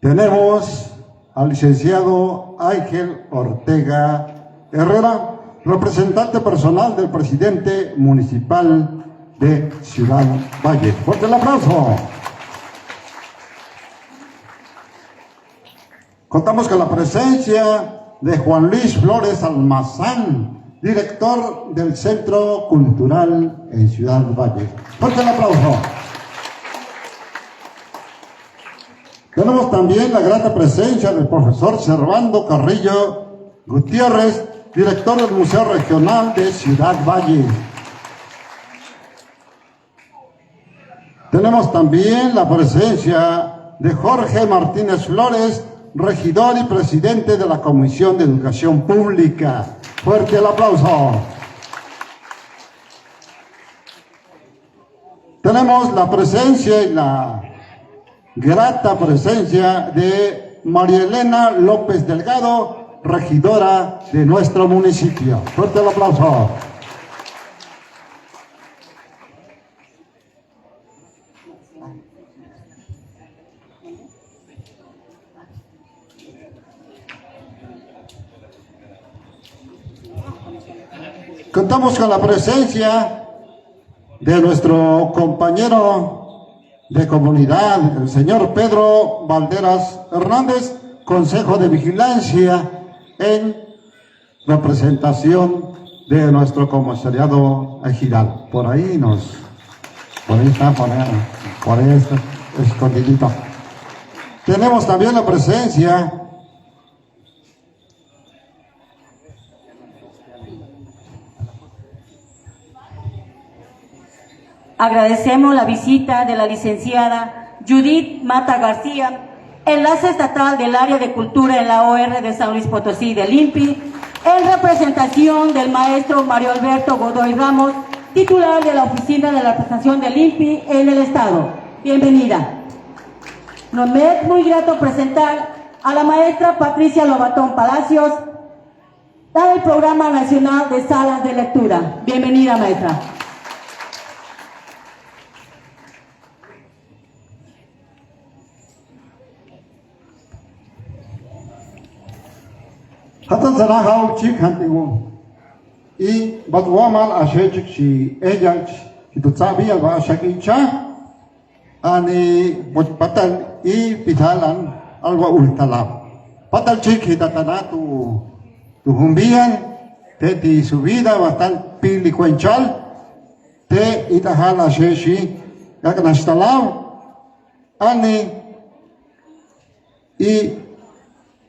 tenemos al licenciado Ángel Ortega Herrera, representante personal del presidente municipal de Ciudad Valle. Fuerte el aplauso. Contamos con la presencia de Juan Luis Flores Almazán, director del Centro Cultural en Ciudad Valle. Fuerte el aplauso. Tenemos también la grata presencia del profesor Servando Carrillo Gutiérrez, director del Museo Regional de Ciudad Valle. Tenemos también la presencia de Jorge Martínez Flores, regidor y presidente de la Comisión de Educación Pública. Fuerte el aplauso. Tenemos la presencia y la grata presencia de María Elena López Delgado, regidora de nuestro municipio. Fuerte el aplauso. Contamos con la presencia de nuestro compañero de comunidad, el señor Pedro Valderas Hernández, Consejo de Vigilancia, en representación de nuestro comisariado ejidal. Por ahí está, por ahí está escondidito. Tenemos también la presencia Agradecemos la visita de la licenciada Judith Mata García, enlace estatal del área de cultura en la OR de San Luis Potosí del INPI, en representación del maestro Mario Alberto Godoy Ramos, titular de la Oficina de la Prestación del INPI en el Estado. Bienvenida. Nos es muy grato presentar a la maestra Patricia Lobatón Palacios, del Programa Nacional de Salas de Lectura. Bienvenida, maestra. Hatan Zanahau Chik Hantingu y Batwamal Ashechik si ella si tu sabía va a shakicha ani patal y pitalan algo ultalab patal chik hitatana tu humbian te ti su vida bastante pilicuenchal te itahal asheshi yaknashtalab ani y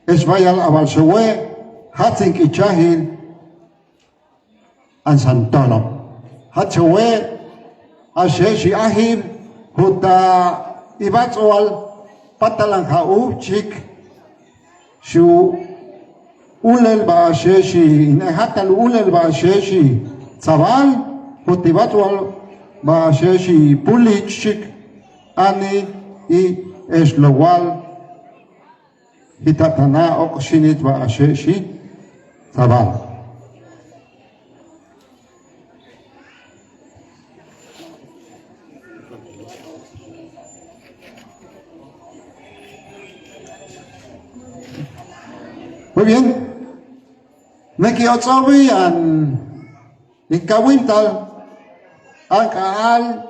esvayal abalshwe Hatsin Kichahil and Santono. Hatchawe Asheshi Ahib Huta Ibatzwal Patalan Hau Chik Shu Ulel Baasheshi Nehatal Ulel Baasheshi Zabal Hutibatzwal Baasheshi Pulichik Ani I Eslowal Hitatana Okshinit Baasheshi Zabal. Muy bien. Neki Otsobi and Inkawintal Akal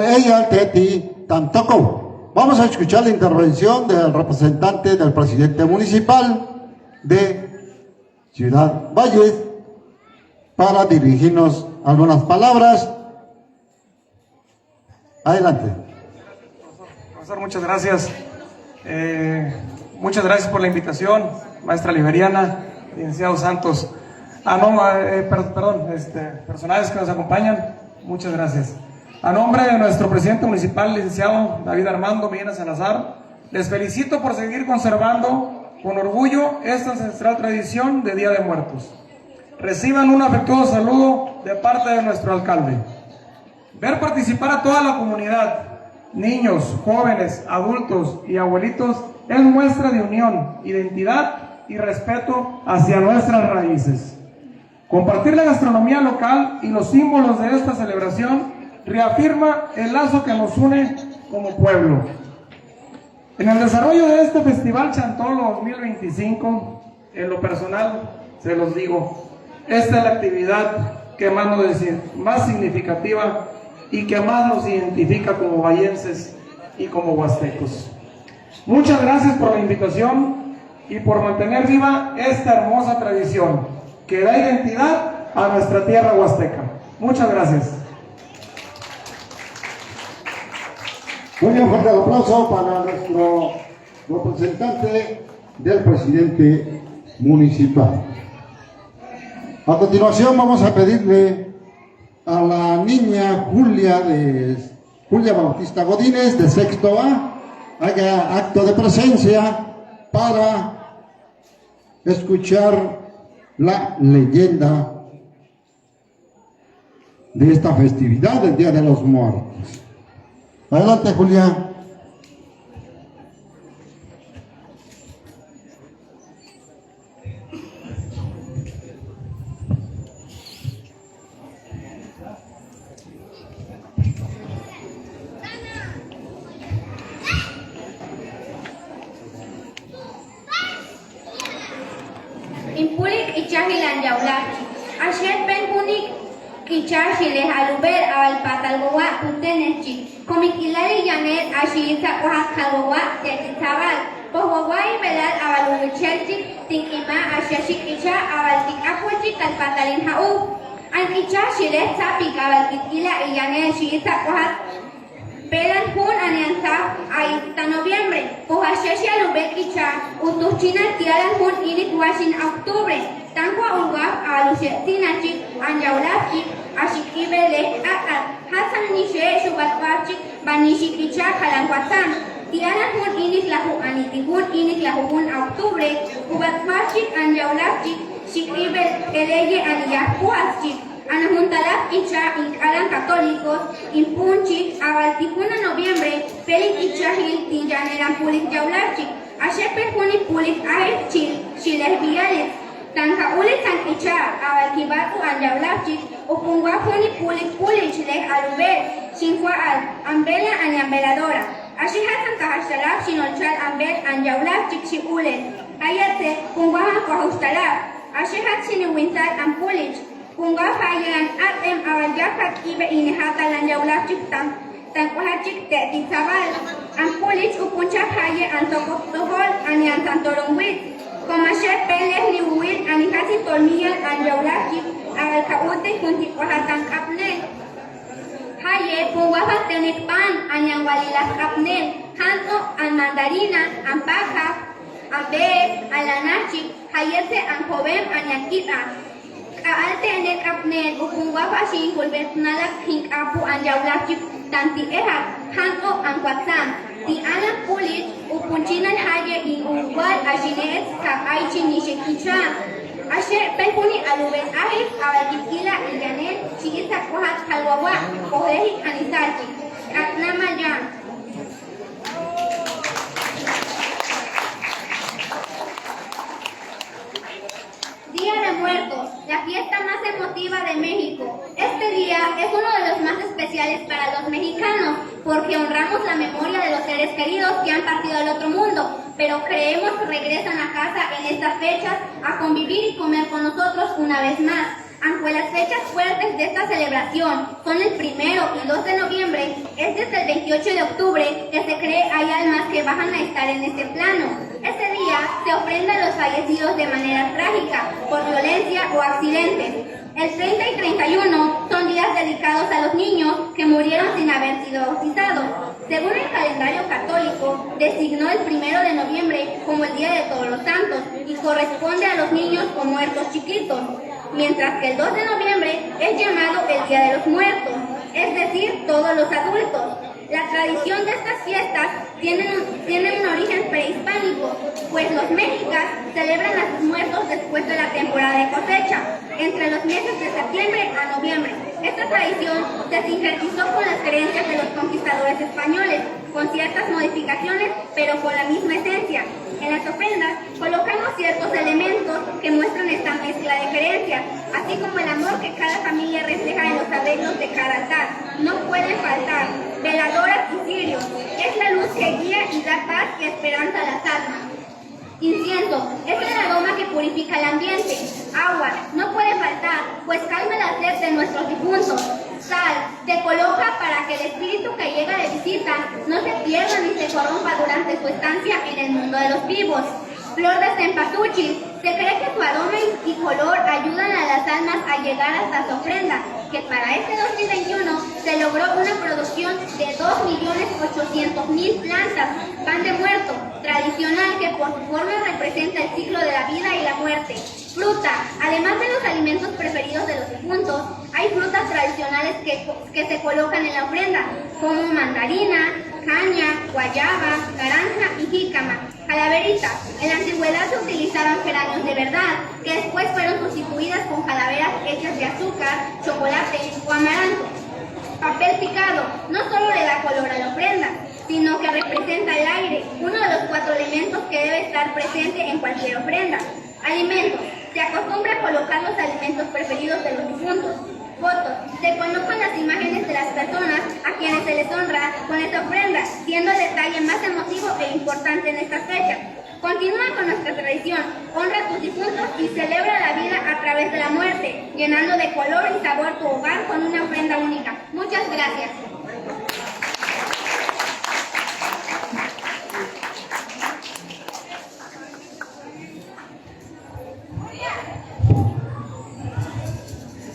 ella Teti Tamtoco. Vamos a escuchar la intervención del representante del presidente municipal de Ciudad Valles para dirigirnos algunas palabras. Adelante. Profesor, muchas gracias. Muchas gracias por la invitación, maestra Liberiana, licenciado Santos. Personales que nos acompañan, muchas gracias. A nombre de nuestro presidente municipal, licenciado David Armando Medina Salazar, les felicito por seguir conservando con orgullo esta ancestral tradición de Día de Muertos. Reciban un afectuoso saludo de parte de nuestro alcalde. Ver participar a toda la comunidad, niños, jóvenes, adultos y abuelitos, es muestra de unión, identidad y respeto hacia nuestras raíces. Compartir la gastronomía local y los símbolos de esta celebración reafirma el lazo que nos une como pueblo. En el desarrollo de este Festival Chantolo 2025, en lo personal, se los digo, esta es la actividad que más significativa y que más nos identifica como vallenses y como huastecos. Muchas gracias por la invitación y por mantener viva esta hermosa tradición que da identidad a nuestra tierra huasteca. Muchas gracias. Muy bien, fuerte el aplauso para nuestro representante del presidente municipal. A continuación vamos a pedirle a la niña Julia Bautista Godínez de sexto A haga acto de presencia para escuchar la leyenda de esta festividad del Día de los Muertos. Adelante, Julia. Impulik ichahi hilan yaulapchi. Ashet ben punik kichashiles aluber al patalgoa putenechi. Komikilari yanet ashita ohat kalgoa tekitabal. Pohogwai belal abaluchelchi tinkima ashashik isha abaltik apochi kalpatalin hau. An kichashiles tapik abalkikila yanet shita ohat Pelan Jun Anianza hasta noviembre, Pohasheshi Alubekicha, Utuchina Tialan Jun Init Washin Octubre, Tankwa Ugaf Alushetinachi, Anjaulafchi, Ashikibele, Hasan Nishe, Shubatwachi, Banishikicha, Kalanquatan, Tialan Jun Init Lahu Anitihun Init Lahun Octubre, Ubatwachi, Anjaulafchi, Shikibel Eleye Aniyahuachi. Anahuntalap Icha Incalan Católicos, Impunchi, Abaltijuna Noviembre, Felix Ichahil, Tinjaneran Pulik Yaulachik, Ashepe Punik Pulik Aet Chil, Chiles Viales, Tancaule San Icha, Abalkibatu and Yaulachik, Upungua Punik Pulik Pulik Chile Aluber, Chinqua Al, Ambela and Ambeladora, Ashihat Kahashalap, Shinolchal Ambel and Yaulachik Shipule, Ayate, Pungua Kahustalap, Ashihat Siniwintal and Pulich. Kunga fayan atem awajakat ibe inehata lan yaulachik tankuhachik te titzabal. An pulich upuncha faye antokok tohol ani antantorongwit. Komashe peles liuwil ani hasi tolmiyal an yaulachik agalkaute kuntikuhatan kapnel. Haye punguafa tenek pan ani anwalilas kapnel. Hanto an mandarina, an paja, an beet, an lanachik, hayete an jovem ani akita. Alte enek apnen upungwa pashin kulbet nalak hink apu anjaulachip tanti ehat hanto angwatsam ti anak pulit upunchinan haye in uwal ashinet sa aichin nishekicha ashe pelpuni alubet ahit awalkikila ilyanet shigita kuhat kalwawa kohehik anisarki atnamayan. Día de Muertos, la fiesta más emotiva de México. Este día es uno de los más especiales para los mexicanos porque honramos la memoria de los seres queridos que han partido al otro mundo, pero creemos que regresan a casa en estas fechas a convivir y comer con nosotros una vez más. Aunque las fechas fuertes de esta celebración son el 1 y 2 de noviembre, es desde el 28 de octubre que se cree hay almas que bajan a estar en este plano. Ese día se ofrenda a los fallecidos de manera trágica, por violencia o accidentes. El 30 y 31 son días dedicados a los niños que murieron sin haber sido bautizados. Según el calendario católico, designó el 1 de noviembre como el Día de Todos los Santos y corresponde a los niños o muertos chiquitos, mientras que el 2 de noviembre es llamado el Día de los Muertos, es decir, todos los adultos. La tradición de estas fiestas tiene un origen prehispánico, pues los mexicas celebran a sus muertos después de la temporada de cosecha, entre los meses de septiembre a noviembre. Esta tradición se sincretizó con las creencias de los conquistadores españoles, con ciertas modificaciones, pero con la misma esencia. En las ofrendas colocamos ciertos elementos que muestran esta mezcla de creencias, así como el amor que cada familia refleja en los arreglos de cada altar. No pueden faltar veladoras y cirios, es la luz que guía y da paz y esperanza a las almas. Incienso, es el aroma que purifica el ambiente. Agua, no puede faltar, pues calma la sed de nuestros difuntos. Sal, se coloca para que el espíritu que llega de visita no se pierda ni se corrompa durante su estancia en el mundo de los vivos. Flor de cempasúchil, se cree que su aroma y color ayudan a las almas a llegar hasta su ofrenda, que para este 2021 se logró una producción de 2.800.000 plantas, pan de muerto, tradicional que por su forma representa el ciclo de la vida y la muerte. Fruta, además de los alimentos preferidos de los difuntos, hay frutas tradicionales que se colocan en la ofrenda, como mandarina, caña, guayaba, naranja y jícama. Calaverita, en la antigüedad se utilizaban geranios de verdad, que después fueron sustituidas con calaveras hechas de azúcar, chocolate o amaranto. Papel picado, no solo le da color a la ofrenda, sino que representa el aire, uno de los 4 elementos que debe estar presente en cualquier ofrenda. Alimentos, se acostumbra a colocar los alimentos preferidos de los difuntos. Fotos, se colocan las imágenes de las personas a quienes se les honra con esta ofrenda, siendo el detalle más emotivo e importante en estas fechas. Continúa con nuestra tradición, honra a tus difuntos y celebra la vida a través de la muerte, llenando de color y sabor tu hogar con una ofrenda única. Muchas gracias.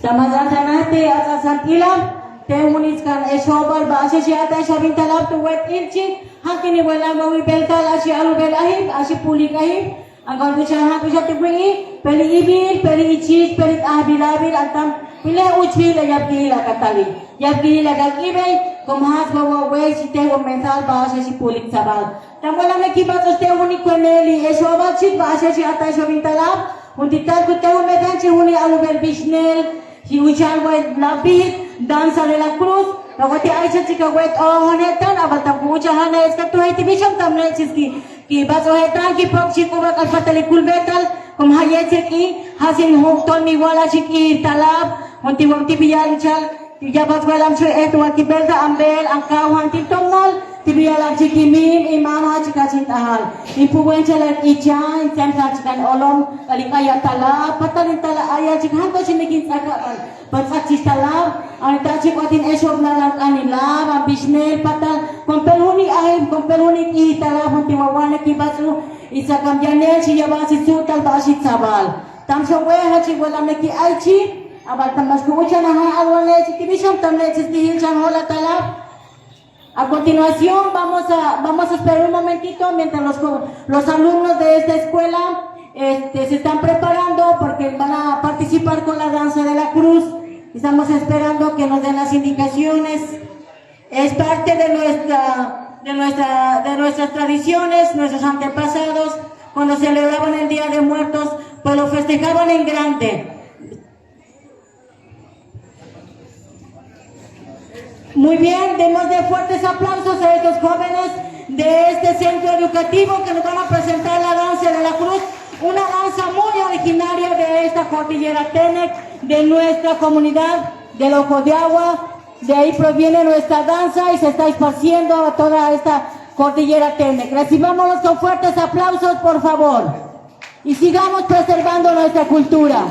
Tamadantanate atasantila temuniskan esobar bahasa siata sabintalap tu wet ilci hakini wala mawi beltal asi alubel ahim asi pulik ahim angkau tu syahat tu satu beri peri ibil peri icis peri ahbilabil atam pile uci la yabgila katali yabgila gagibe komhas bawa we site wo mental bahasa si pulik sabal tambola me kibat oste unik koneli esobar sit bahasa siata sabintalap untitar ku teu medan ci uni alubel bisnel si ucan wet labit danza de la cruz Nagoti aja jika wet oh honetan abata puja hana eska tu hai tibisham tamne chiski ki baso hetan ki pok chi ko bakal fatali kulbetal kum haye ki hasin hok ton mi wala chiki talab honti wonti biyan chal tijabat walam chue etu ki belda ambel angkau hanti tomnal tibiyalam chiki mim imam ha chika cintahal ipu wen chalan ichan temsa chikan olom alikaya talab patalin tala aya chikan to chinikin sakaban Patsaksis talab, ang tachi patin esok na lang anilab, ang bisnel patal, kompelhuni ahim, kompelhuni ki talab, ang tiwawana ki basu, isa kamjanel siya basi sutal basit sabal. Tamsong weha chi walam na ki aichi, abal tamas kuucha na hai alwale chi tibisham tamle chi tihil chan hola talab. A continuación vamos a esperar un momentito mientras los alumnos de esta escuela se están preparando porque van a participar con la danza de la cruz. Estamos esperando que nos den las indicaciones. Es parte de nuestras tradiciones, nuestros antepasados, cuando celebraban el Día de Muertos, pues lo festejaban en grande. Muy bien, demos de fuertes aplausos a estos jóvenes de este centro educativo que nos van a presentar la danza de la cruz. Una danza muy originaria de esta cordillera Tenec, de nuestra comunidad del Ojo de Agua. De ahí proviene nuestra danza y se está esparciendo a toda esta cordillera Tenec. Recibámoslos con fuertes aplausos, por favor. Y sigamos preservando nuestra cultura.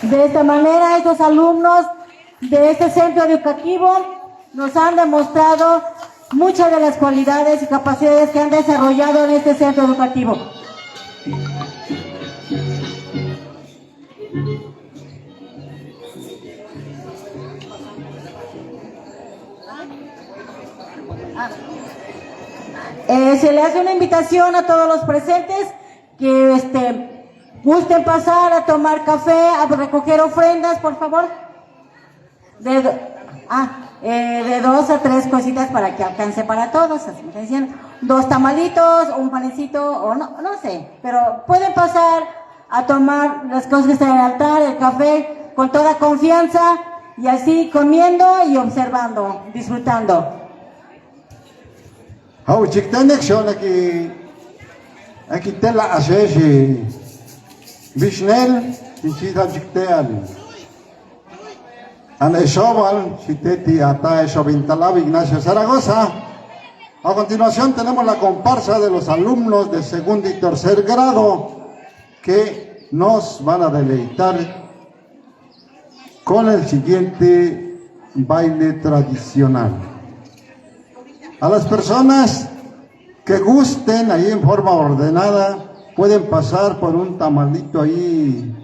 De esta manera, estos alumnos de este centro educativo nos han demostrado muchas de las cualidades y capacidades que han desarrollado en este centro educativo. Se le hace una invitación a todos los presentes que gusten pasar a tomar café, a recoger ofrendas, por favor. De 2 a 3 cositas para que alcance para todos, así me decían, 2 tamalitos, un panecito, o no sé, pero pueden pasar a tomar las cosas que están en el altar, el café, con toda confianza, y así comiendo y observando, disfrutando. Hau chiktenek shon aquí tela asheshi Vishnel tichita chikteal an eshoval chiteti ata eshovintalab Ignacio Zaragoza. A continuación tenemos la comparsa de los alumnos de segundo y tercer grado que nos van a deleitar con el siguiente baile tradicional. A las personas que gusten ahí en forma ordenada pueden pasar por un tamalito ahí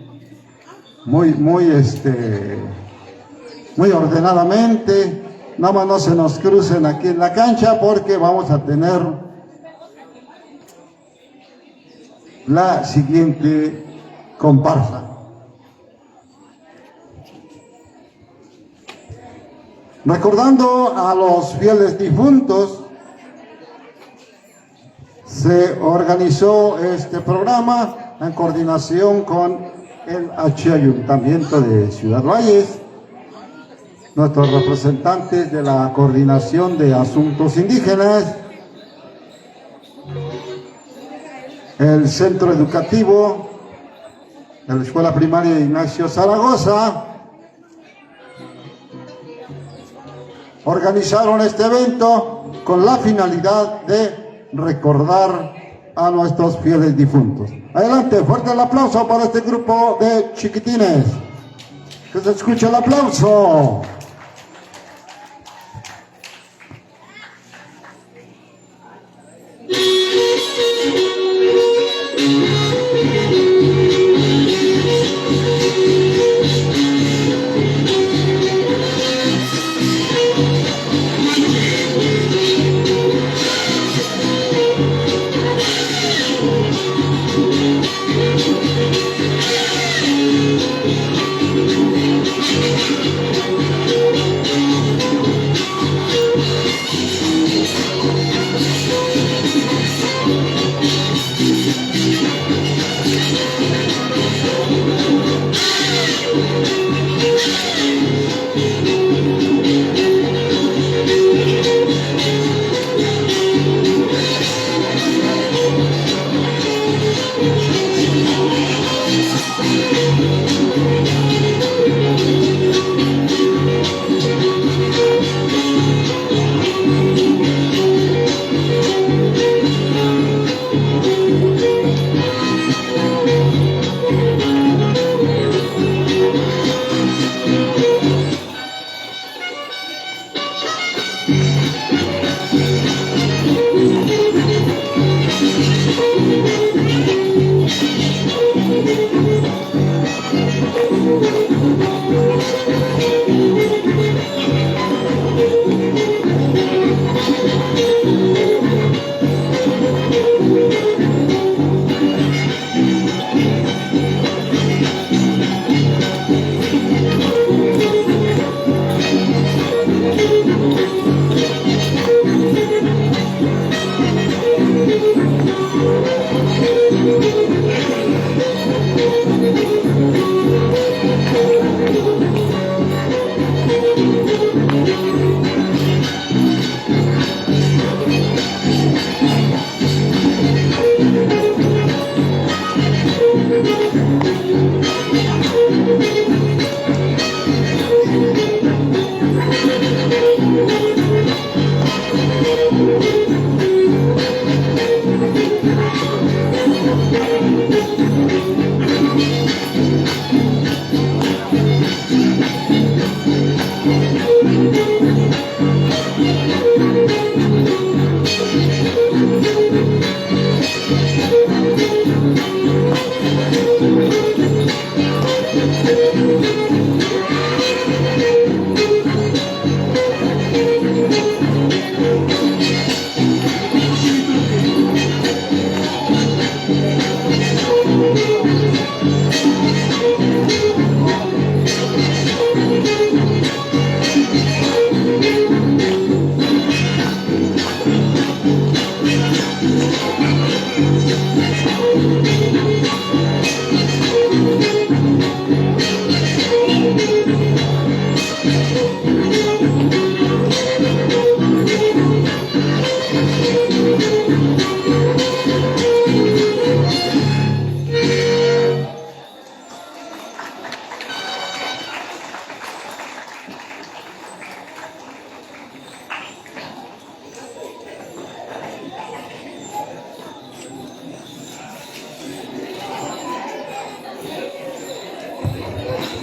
muy ordenadamente. Nada más no se nos crucen aquí en la cancha porque vamos a tener la siguiente comparsa. Recordando a los fieles difuntos, se organizó este programa en coordinación con el Ayuntamiento de Ciudad Valles, nuestros representantes de la Coordinación de Asuntos Indígenas, el Centro Educativo de la Escuela Primaria Ignacio Zaragoza, organizaron este evento con la finalidad de recordar a nuestros fieles difuntos. Adelante, fuerte el aplauso para este grupo de chiquitines. Que se escuche el aplauso.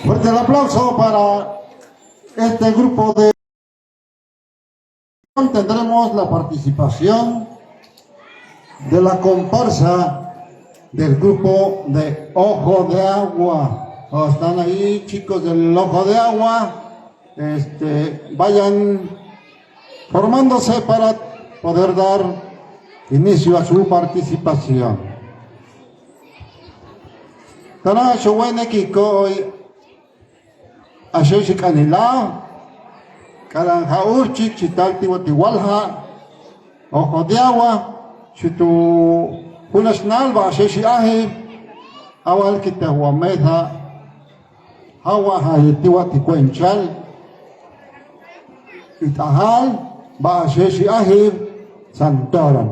Fuerte el aplauso para este grupo de... Tendremos la participación de la comparsa del grupo de Ojo de Agua. Están ahí chicos del Ojo de Agua. Vayan formándose para poder dar inicio a su participación. Tana showene kikoy ashoshi kanila karanja urchi chitalti watiwalha Ojo de Agua chutu punasnal ba ashoshi ahi awal kita huamedha hawa hayetiwa tikwenchal itahal ba ashoshi ahi santoran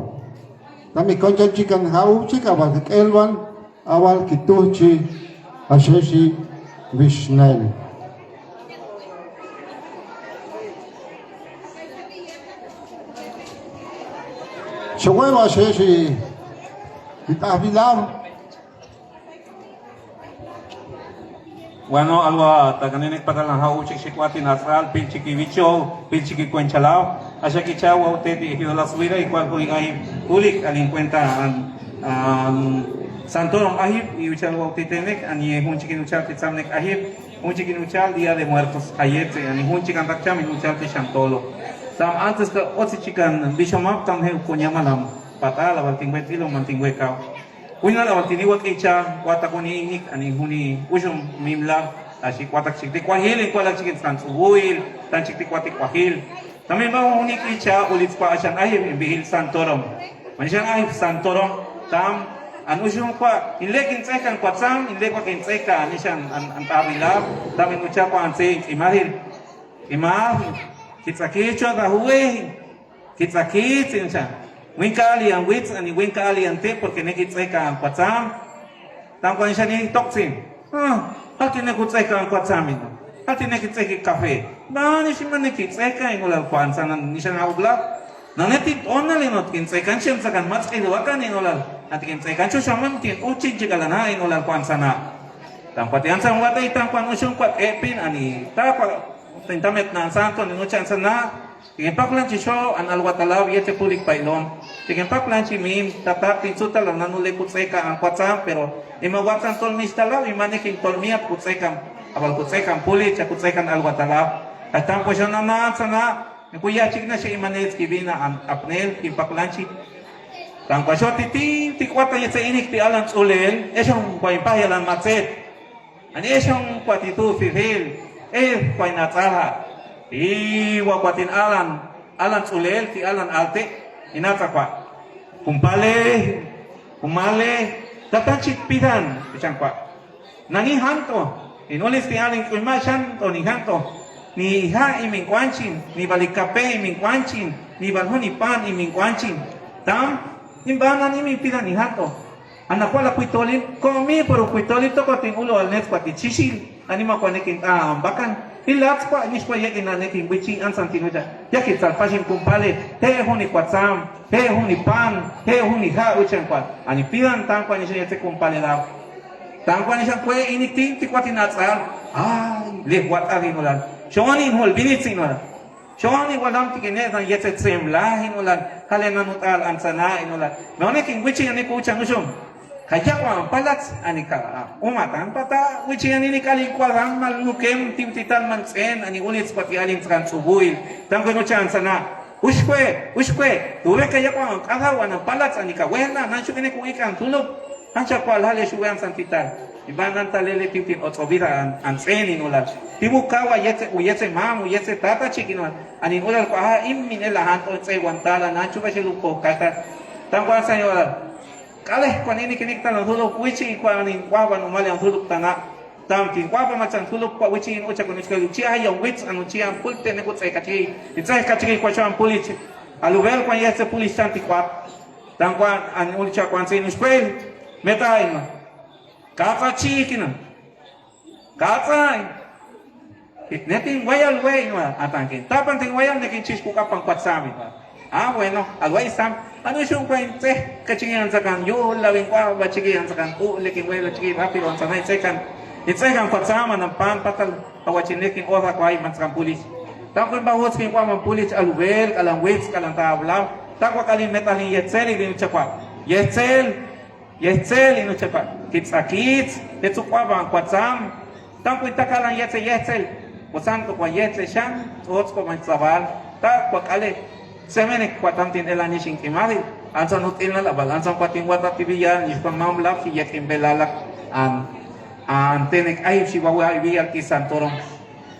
tami konchan chikan hau chika ba kelwan awal kituchi ashoshi vishnel Shueva Sheshi, Itabilam. Bueno, algo taganinik patalang hauchik shikwati nasral, pilchiki vicho, pilchiki cuenchalao, asya ki chawa uteti hidola subida y cual ay pulik alin cuenta Santorum ahib y uchalwa utitenek ani hunchikin uchal tsamnek ahib, hunchikin uchal dia de muertos ayete ani hunchikan takcham uchal te shantolo. Tam antes ka otsi chikan bishomap tam he kunyamalam patala baltingwe tilo mantingwe kao. Una la batiniwa kecha wata kuni inik ani huni usum mimla asi kwatak chikti kwahil en kwalak chikin sansubuil tan chikti kwatik kwahil también ba huni kecha ulit pa asan ahib bihil santorum manishan ahib santorum tam an usum kwa inlekin tsekan kwatsam inlekwa kin tseka anishan antabila también ucha kwa anse imahil kitsakicho da huwe kitsakit insha Winkali ang wits ani winkali ang te porque nekitseka ang kwatsam. Tam kwa siya ni toksin. Hati nekitseka ang kwatsam ito. Hati nekitseka kafe. Ba ni siya man nekitseka ang ulal kwansa na ni siya na ublak. Na netit onal inot kintsekan siya sa kan match kiluwakan in ulal. At kintsekan siya man tin uchi jigala na in ulal kwansa na. Tam kwa tiyan sa watay tam kwa nusyong kwat epin ani ta kwa tintamet na santo ni nuchan sa na. Tingin paklan si show an alwatalaw yete pulik pailon. Tingin paklan si mim tatak tinsuta lang nanule kutseka ang kwatsam pero imawatan tolmis talaw imaniking tolmiat kutsekam abal kutsekam pulik sa kutsekan alwatalaw. At tampo siya nanaan sana kuyachik na siya imanet kibina ang apnel impaklan si tangpa siya titing tikwata yet sa inik ti alang ulel esyong kwaimpahilan matset. Ani esyong kwatitu fifil kway natsaha. Iwa kwatin alan ulel ti alan alte inata kwa kumale tatanchit pidan pichang kwa nani hanto inulis ti aling kumashan to ni hanto ni ha iming kwanchin ni balikape iming kwanchin ni balhoni pan iming kwanchin tam imbanan iming pidan ni hanto anak wala kuitolin komi pero kuitolin to kwatin ulo al net kwati chisil anima kwanekin bakan Ilats pa inis pa yakin na neking wichi an santinuja. Yakit salpashin kumpale he huni kwatsam, he huni pan, he huni ha uchan kwa. Ani pidan tan kwa nisha yete kumpale lao. Tan kwa nisha kwe inikti ti kwati natsal. Le wat arinulan. Shoni hol binitsin Shoni walam tikinezan yete tsemla hinulan. Kale nanutal ansana inulan. Me neking wichi ani kuchan ushum. Kaya kwa palats ani ka umatan pata wichi ani ni kali kwaram malukem timtitan mansen ani ulit pati alin tran subuil tangko no chance na ushkwe tuwe kaya kwa kahawa ng palats ani ka wena nan shukene ku ikan tulog ancha kwa hale shuwan santitan ibanan talele timtin otsovira ansen inulal tibukawa yetse mamu yetse tata chikinwan ani ulal kwa immin elahan to tse wantala nan chuka shelupo kata tangko sanyola Kaleh kwan ini kinik tanah huluk wichi kwan ini kwaban umali ang huluk tanah tam tin kwaban macam huluk kwa wichi in uca kunis kalu cia yang wits anu cia pulte nekut saya kaci itsai kaci kwa cuan pulit alubel kwan yese pulis cantik kwat tam kwan an uca kwan sin uspel meta ina kata ci kina kata neting wayal way ina atangkin tapan ting wayal nekin cis kukapang kwat sami bueno, alway sam. Ano yung kwente? Kachingihan sa kan yul lawing kwa bachigihan sa kan leking wala chigi rapiro sa nay second. Itsekan kwatsama ng pampatal awachiniking ora kwa ay manskan pulis. Takon ba hos king kwa man pulis alubel kalang wits kalang tablaw. Takwa kalin metalin yetzel inu chakwa. Yetzel inu chakwa. Kitsakits tetsu kwa bang kwatsam. Takwa itakalang yetzel. Kusan ko kwa yetzel siyang hots ko man sabal. Takwa kale Semenek kwatantin elani sing kimari ansan util na labal ansan kwating wata tibiyan is pamamlap si yakin belalak an tenek ayib si wawa ibiyal ki santorong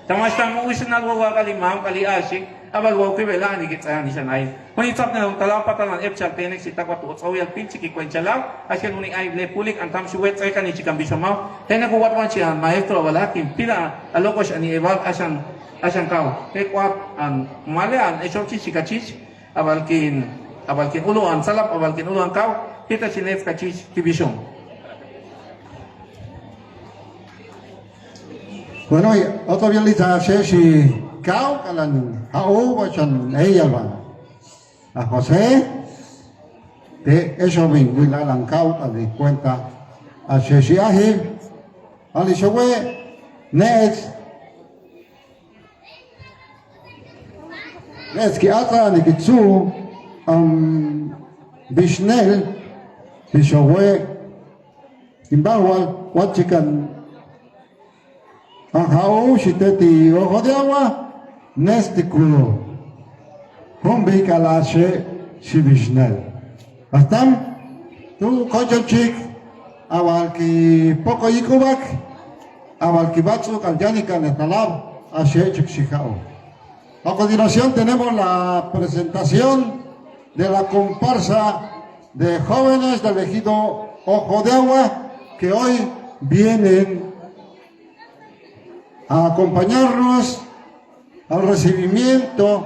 tamas tamu usinal wawa kalimam kali asik abal wawa kibelani kitsayan isan ayib kung itap na talapatan ang epchal tenek si takwat utsawiyal pinchi ki kwenchalaw asyan uning ayib le pulik antam suwet say kan ichikang bisomaw tenek uwatwan siya maestro walakin pila alokos ani ebal asan kau tekwat an malean esopsi sikachis abalkin uluan salap abalkin uluan kau kita sinef kachis tibisong. Bueno, otro bien lisa si kau kalan hao bachan ella ba. A José te eso vinguila lancau a de cuenta a sheshiahi ali showe nes ki ata ni kitsu bishnel showe imbawal wachikan ajao shiteti ojo de agua nestikulo Humbi kalashe shibishnel. Astam tu kochachik awal ki poco yikubak awal ki batsu kalyanika netalab ashe chikshikao. A continuación tenemos la presentación de la comparsa de jóvenes del ejido Ojo de Agua que hoy vienen a acompañarnos al recibimiento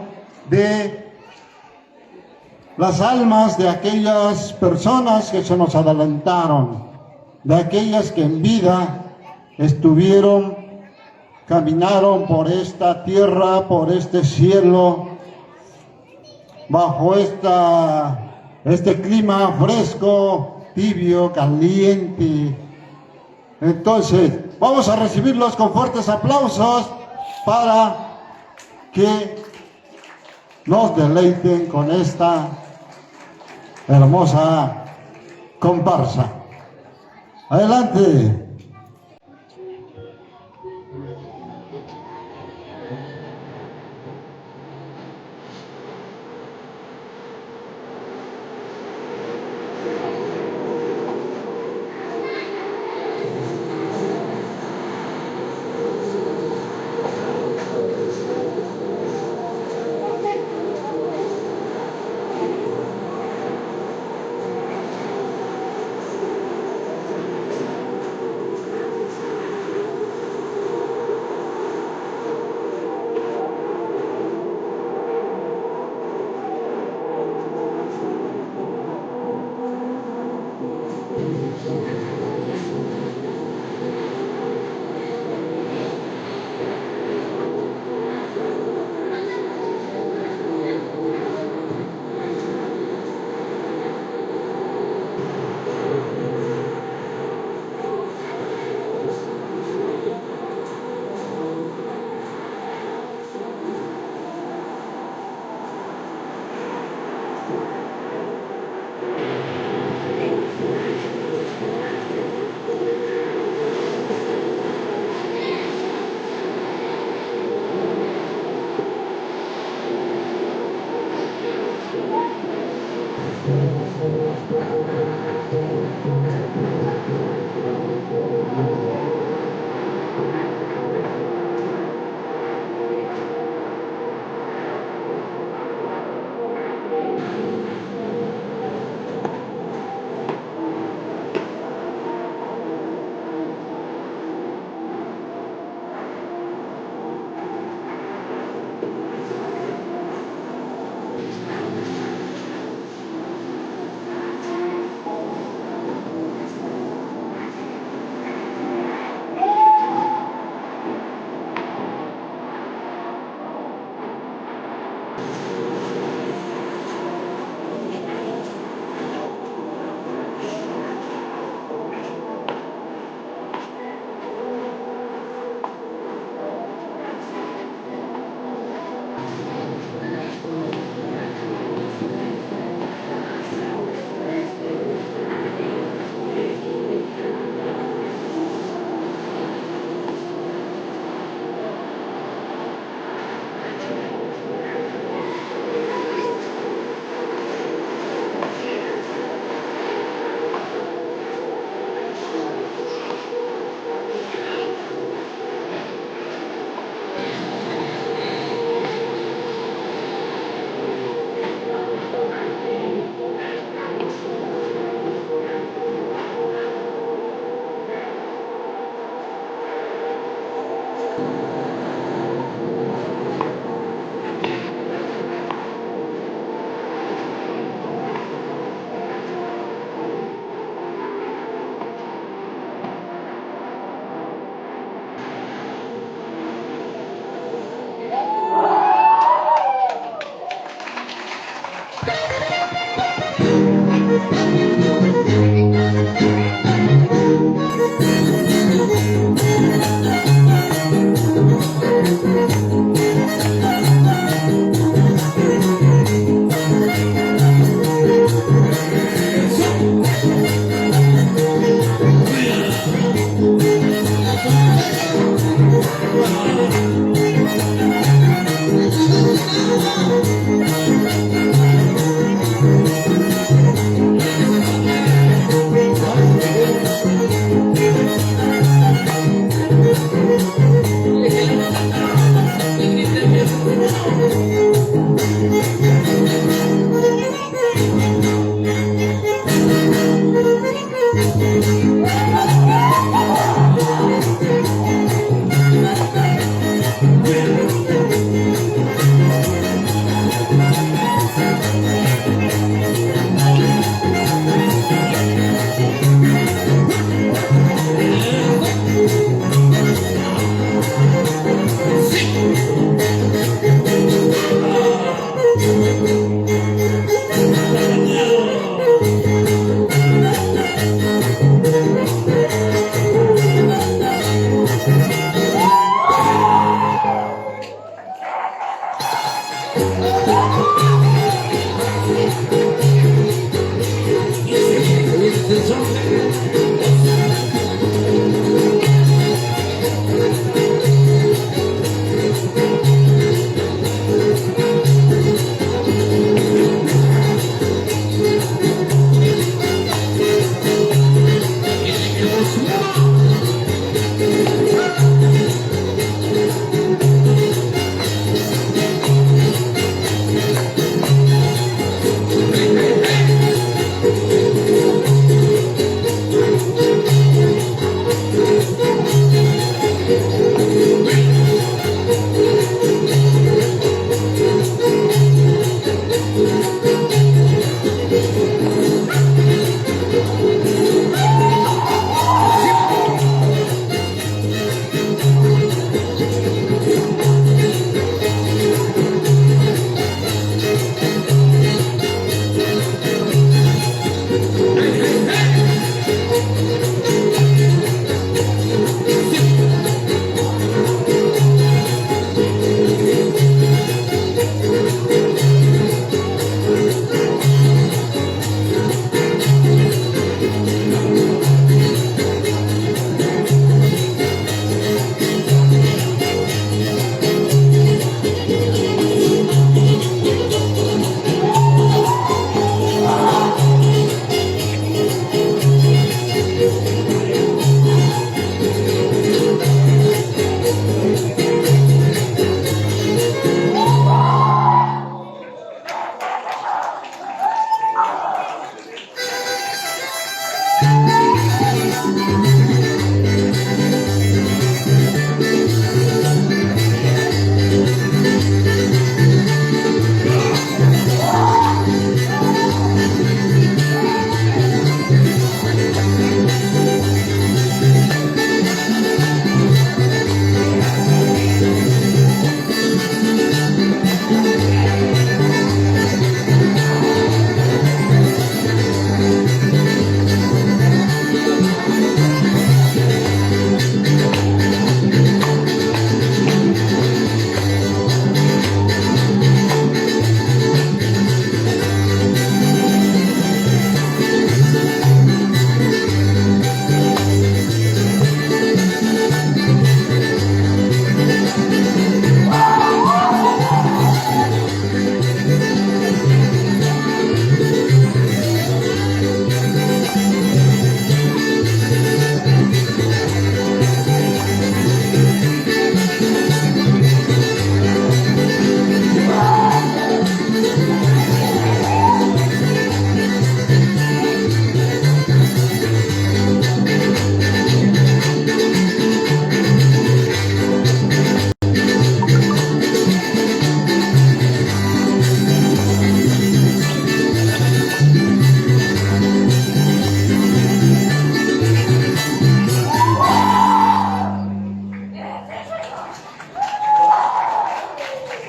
de las almas de aquellas personas que se nos adelantaron, de aquellas que en vida estuvieron, caminaron por esta tierra, por este cielo, bajo este clima fresco, tibio, caliente. Entonces, vamos a recibirlos con fuertes aplausos para que nos deleiten con esta hermosa comparsa. Adelante.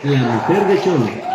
La mujer de Cholo.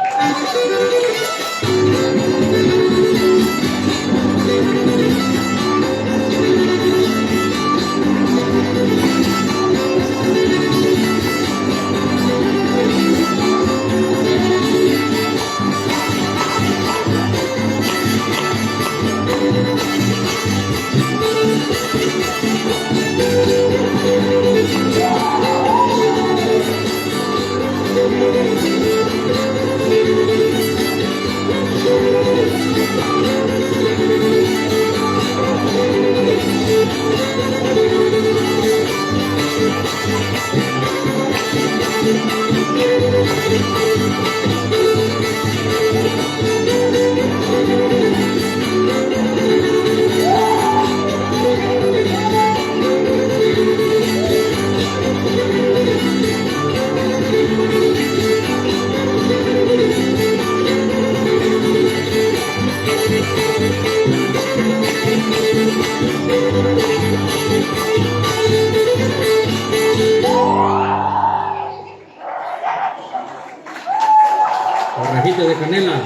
Rajita de canela.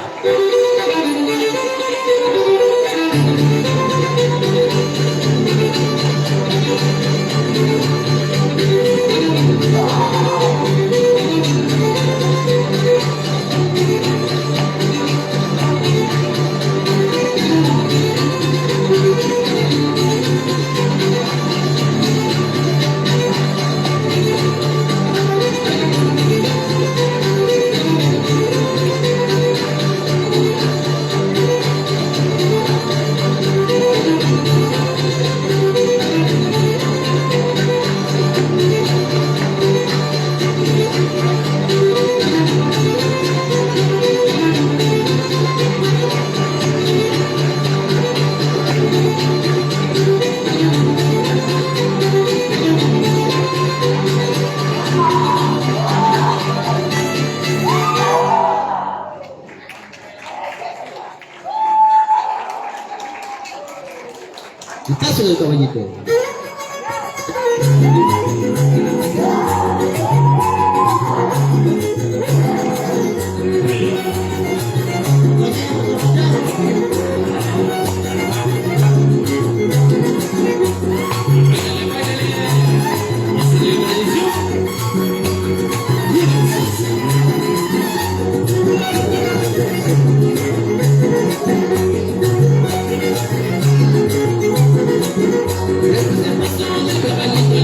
El paso del caballito.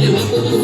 Levantando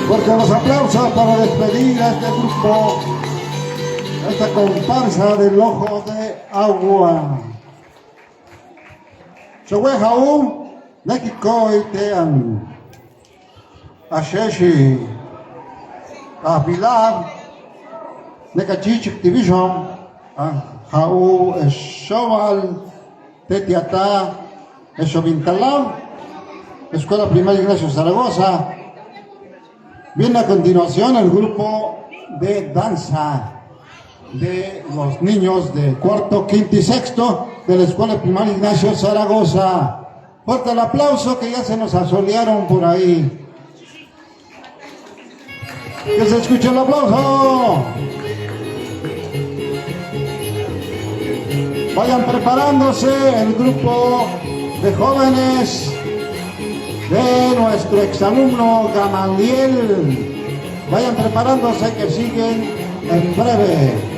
Fuerte los aplausos para despedir a este grupo, a esta comparsa del Ojo de Agua. Sowejaú, México y Tean, Asheshi, Abilar, Necachichic Division, Jaú, Eshoval, Tetiatá, Eshovintalá, Escuela Primaria Ignacio Zaragoza. Viene a continuación el grupo de danza de los niños de cuarto, quinto y sexto de la Escuela Primaria Ignacio Zaragoza. Fuerte el aplauso que ya se nos asolearon por ahí. Que se escuche el aplauso. Vayan preparándose el grupo de jóvenes de nuestro exalumno Gamaliel. Vayan preparándose que siguen en breve.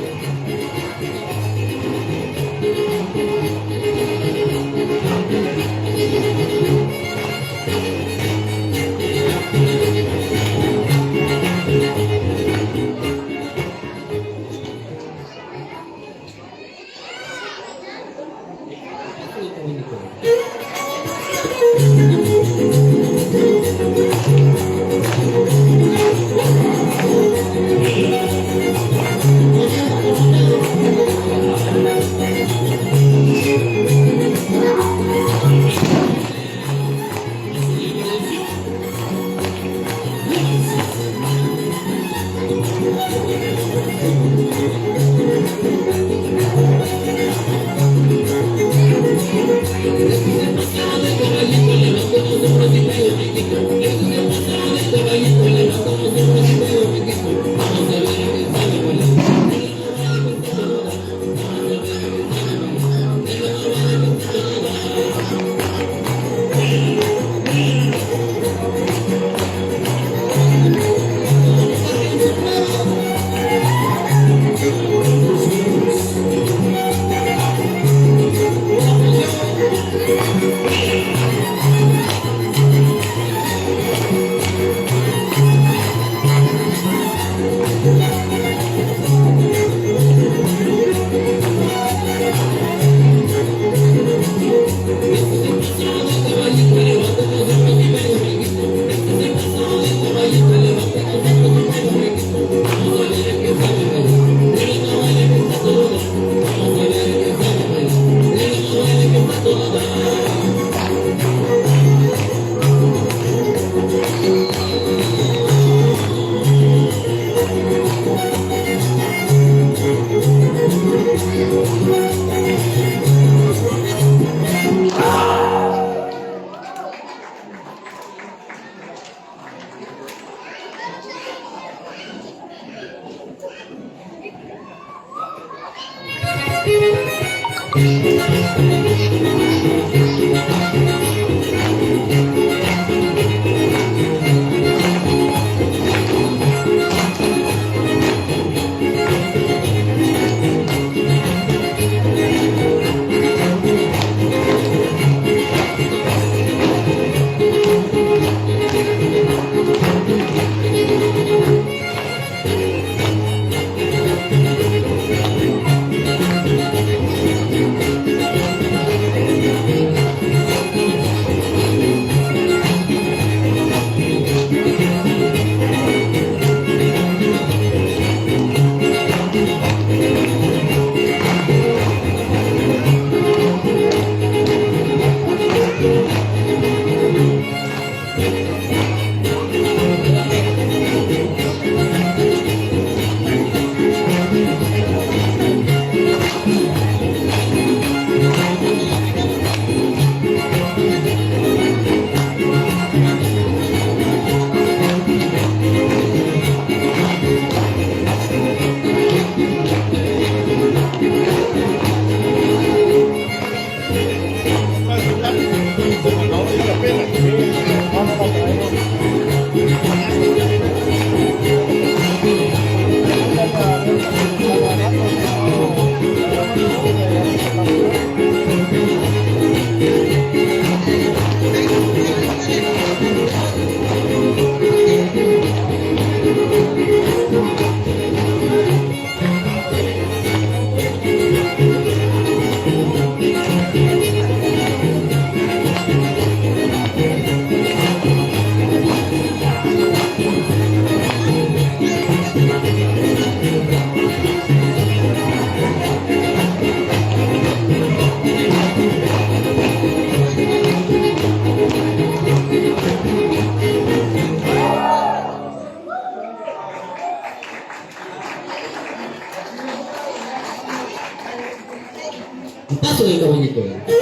caballito.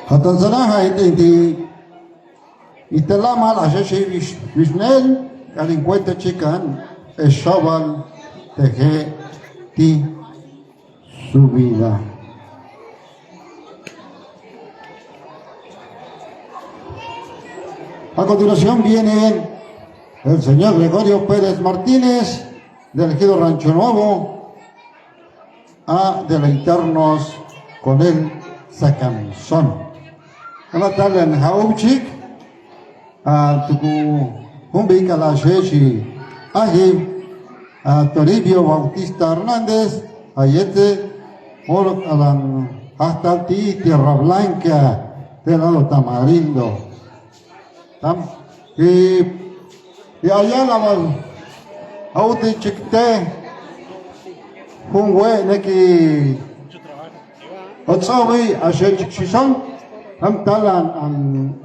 Hatan sanaha italama la sheshi vishnel delincuente chican eshabal teje ti su vida. A continuación viene el señor Gregorio Pérez Martínez del ejido Rancho Nuevo a deleitarnos con el sacanzón. Ala talan hauchik a tuku humbi kalasheshi ahi a Toribio Bautista Hernández ayete por alan hasta ti Tierra Blanca del lado Tamarindo. Y allá la mal auti chikte hungwe neki otsawi ashe chikshishan am talan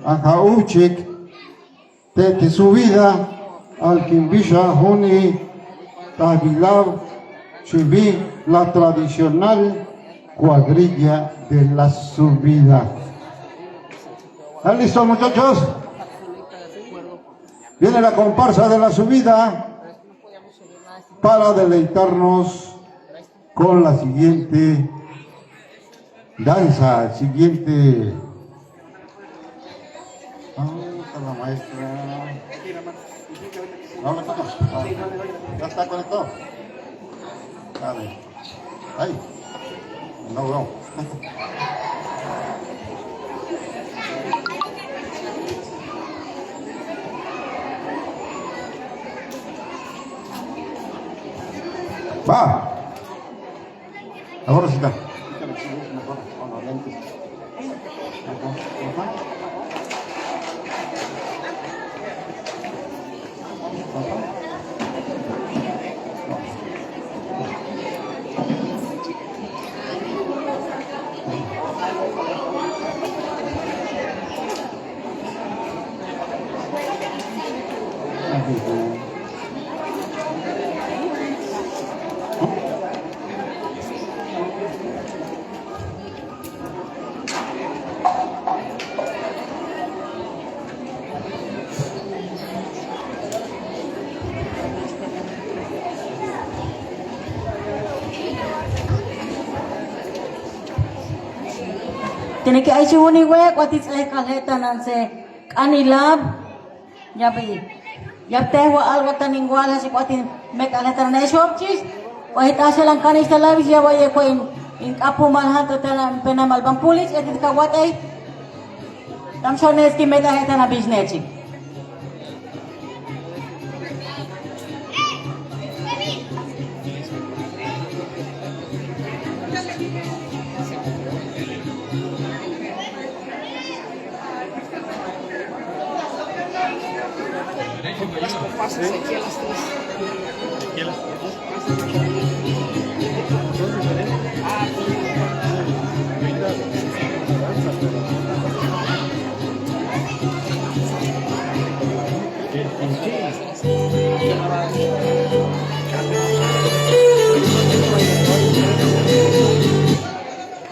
an hauchik te su vida al kimbisha huni tabilav chibi la tradicional cuadrilla de la subida. ¿Están listos, muchachos? Viene la comparsa de la subida para deleitarnos con la siguiente danza, siguiente. La maestra. No me toca. Ya está conectado. Dale. Ahí. No veo. Va. Ahora sí está. Con los lentes. Tiene que hay un igual cuatis la caleta nanse anilab ya pe ya te algo tan igual así cuatis me caleta na shopchis o ita silang kanis talabis ya waye ko in kapu malhan to tala pena malbang pulis et ka watay tam shones ki meta heta na business.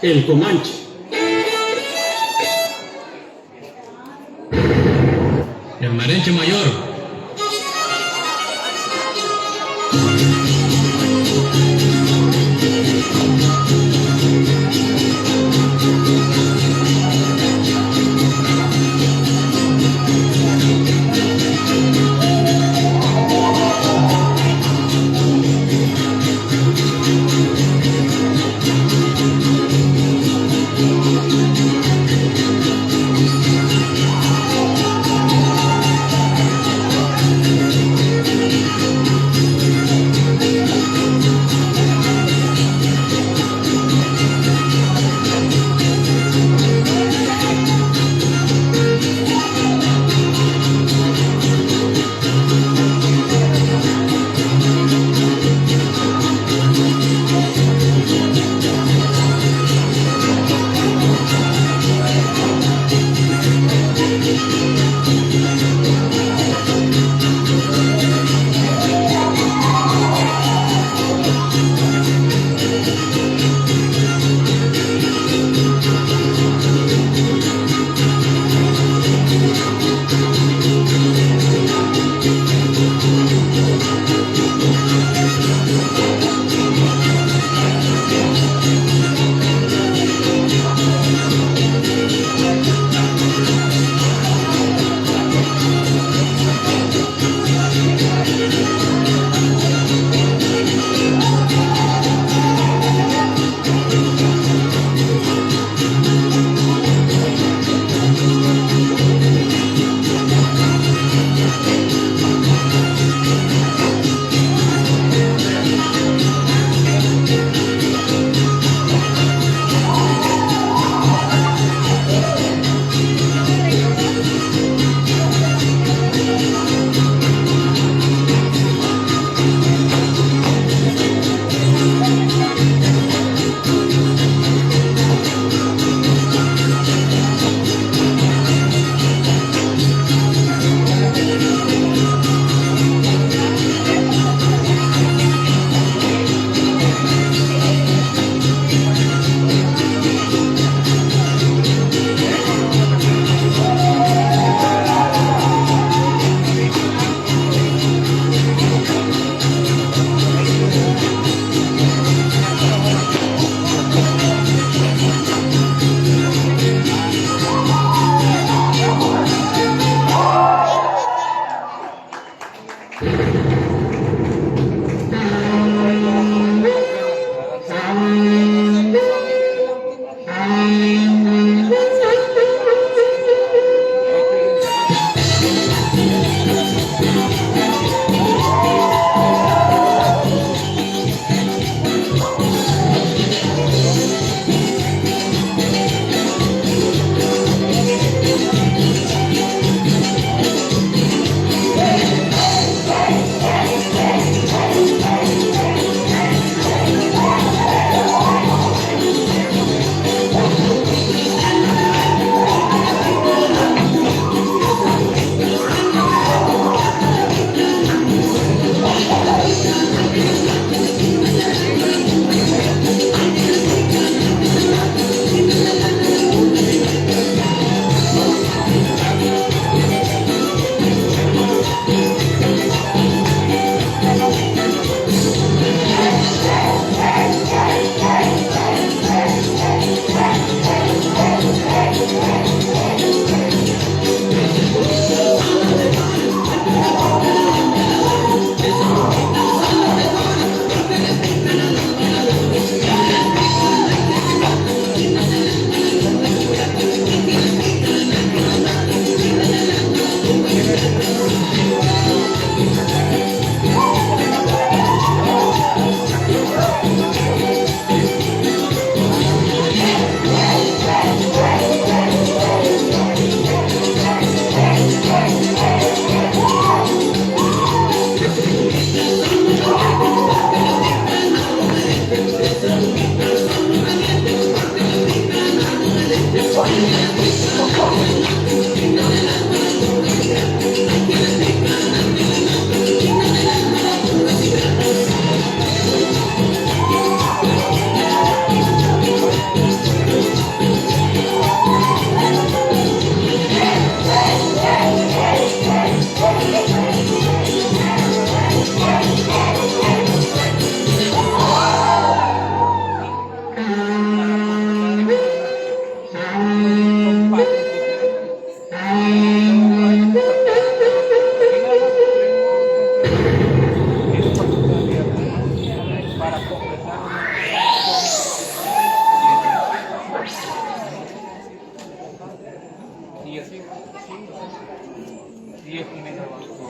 El Comanche. El Marenche Mayor.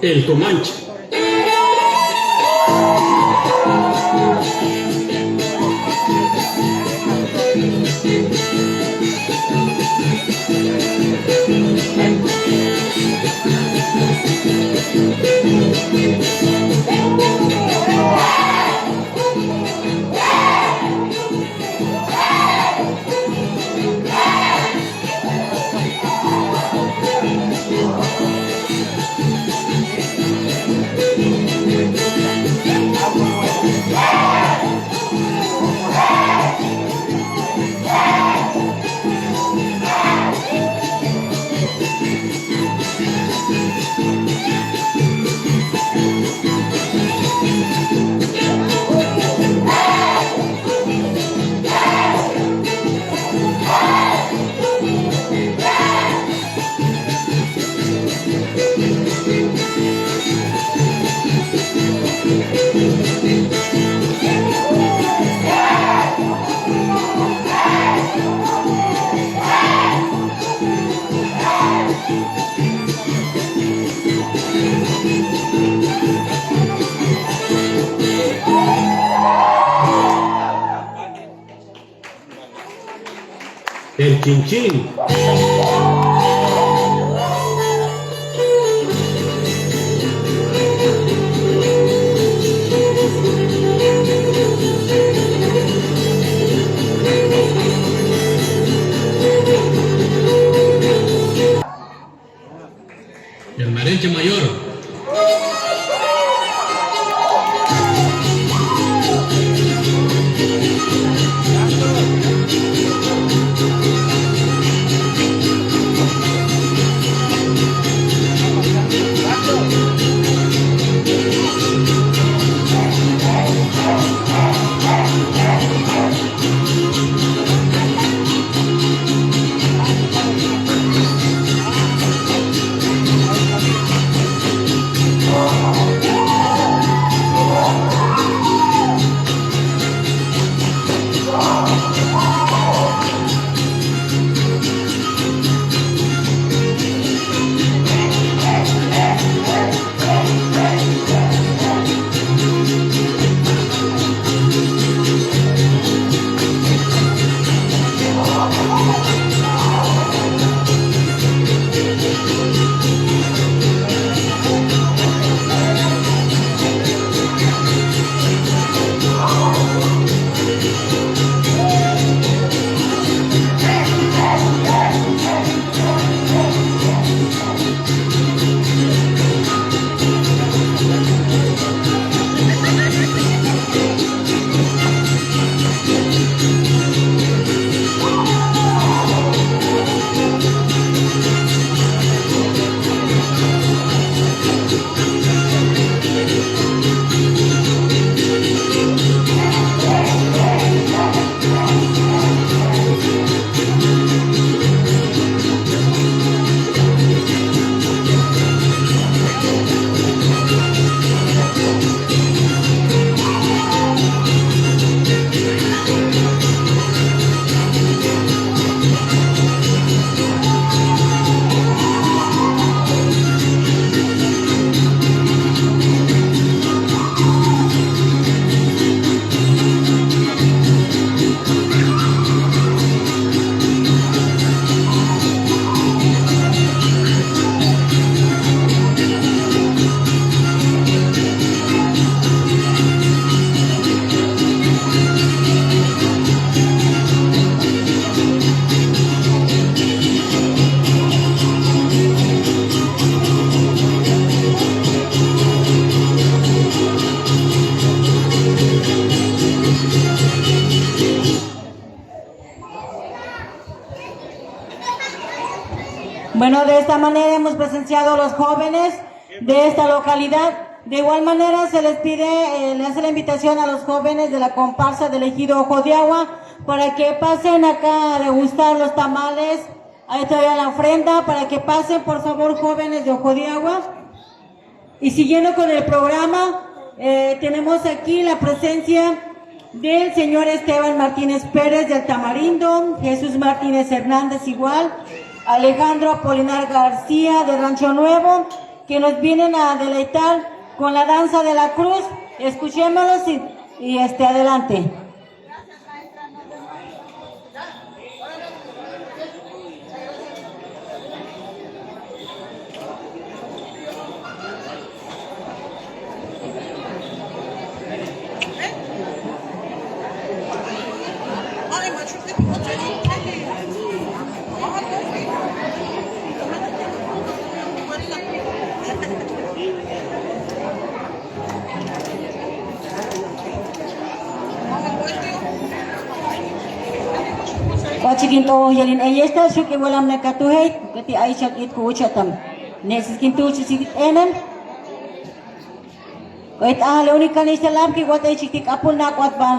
El Comanche. El Chinchín. El Marenche Mayor. Bueno, de esta manera hemos presenciado a los jóvenes de esta localidad. De igual manera se les pide, le hace la invitación a los jóvenes de la comparsa del ejido Ojo de Agua para que pasen acá a degustar los tamales. Ahí todavía la ofrenda, para que pasen por favor jóvenes de Ojo de Agua. Y siguiendo con el programa, tenemos aquí la presencia del señor Esteban Martínez Pérez del Tamarindo, Jesús Martínez Hernández igual, Alejandro Apolinar García de Rancho Nuevo, que nos vienen a deleitar con la danza de la cruz. Escuchémoslos y adelante. Wachikin to yalin ayesta shuki walam nakatuhay kati Aisha kit ko uchatam. Nesiskin to chisit enen. Kahit ahalaw ni kanista lab ki wat ay chitik apol na kwat ba.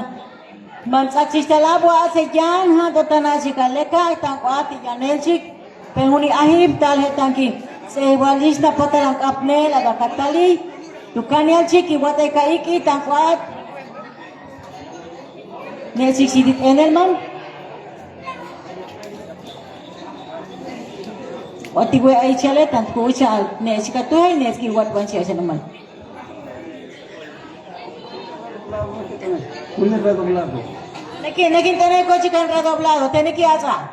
Mansak sista labo ase jan ha dotana sikaleka itang ko ati janelchik. Penghuni ahib tal hetanki. Se walis na patalang kapne laga katali. Tukanyal chiki wat ay kaiki itang ko at. Nelsik sidit enel man. Wati gue ay chale tant ko chal ne chika to hai ne ski wat wan chese naman. Naging tanay ko chika redoblado tene ki asa.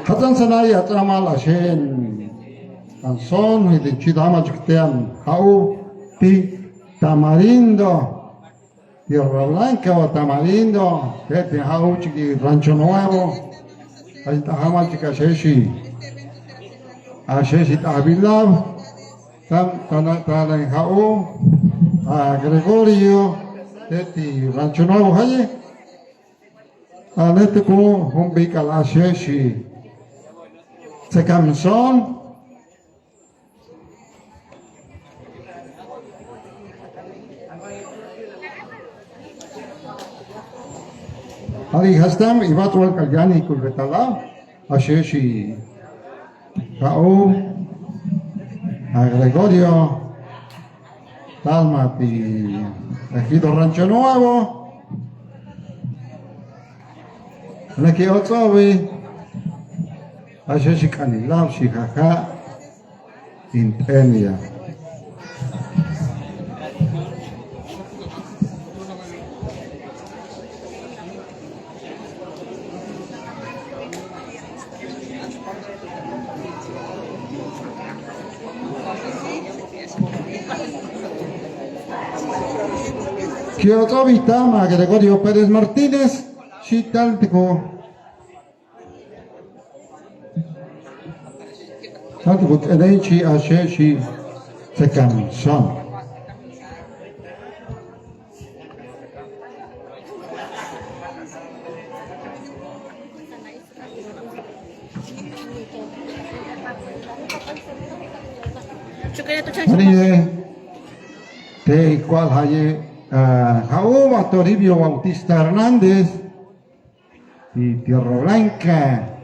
Hatan sanay at ramal ashen canson y de chidama chiktean hau ti tamarindo Tierra Blanca o tamarindo este hau chiqui Rancho Nuevo ahí está jamal chica sheshi tabilab tan hau a Gregorio este Rancho Nuevo haye este como un bical sheshi se canson Ali hastam ibatwal kalyani kulbetala asheshi Kau a Gregorio Talmati Ejido Rancho Nuevo Neki Otsovi Asheshi Kanilav Shikaka Intenia Kyoto Vitama Gregorio Pérez Martínez Chitaltico Santikut Enechi Asheshi Sekam Son Te cual haye Jaoba Toribio Bautista Hernández y Tierra Blanca.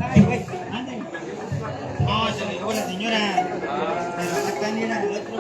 Ay, güey, anden. No, se le llevó la señora. Pero acá mira el otro.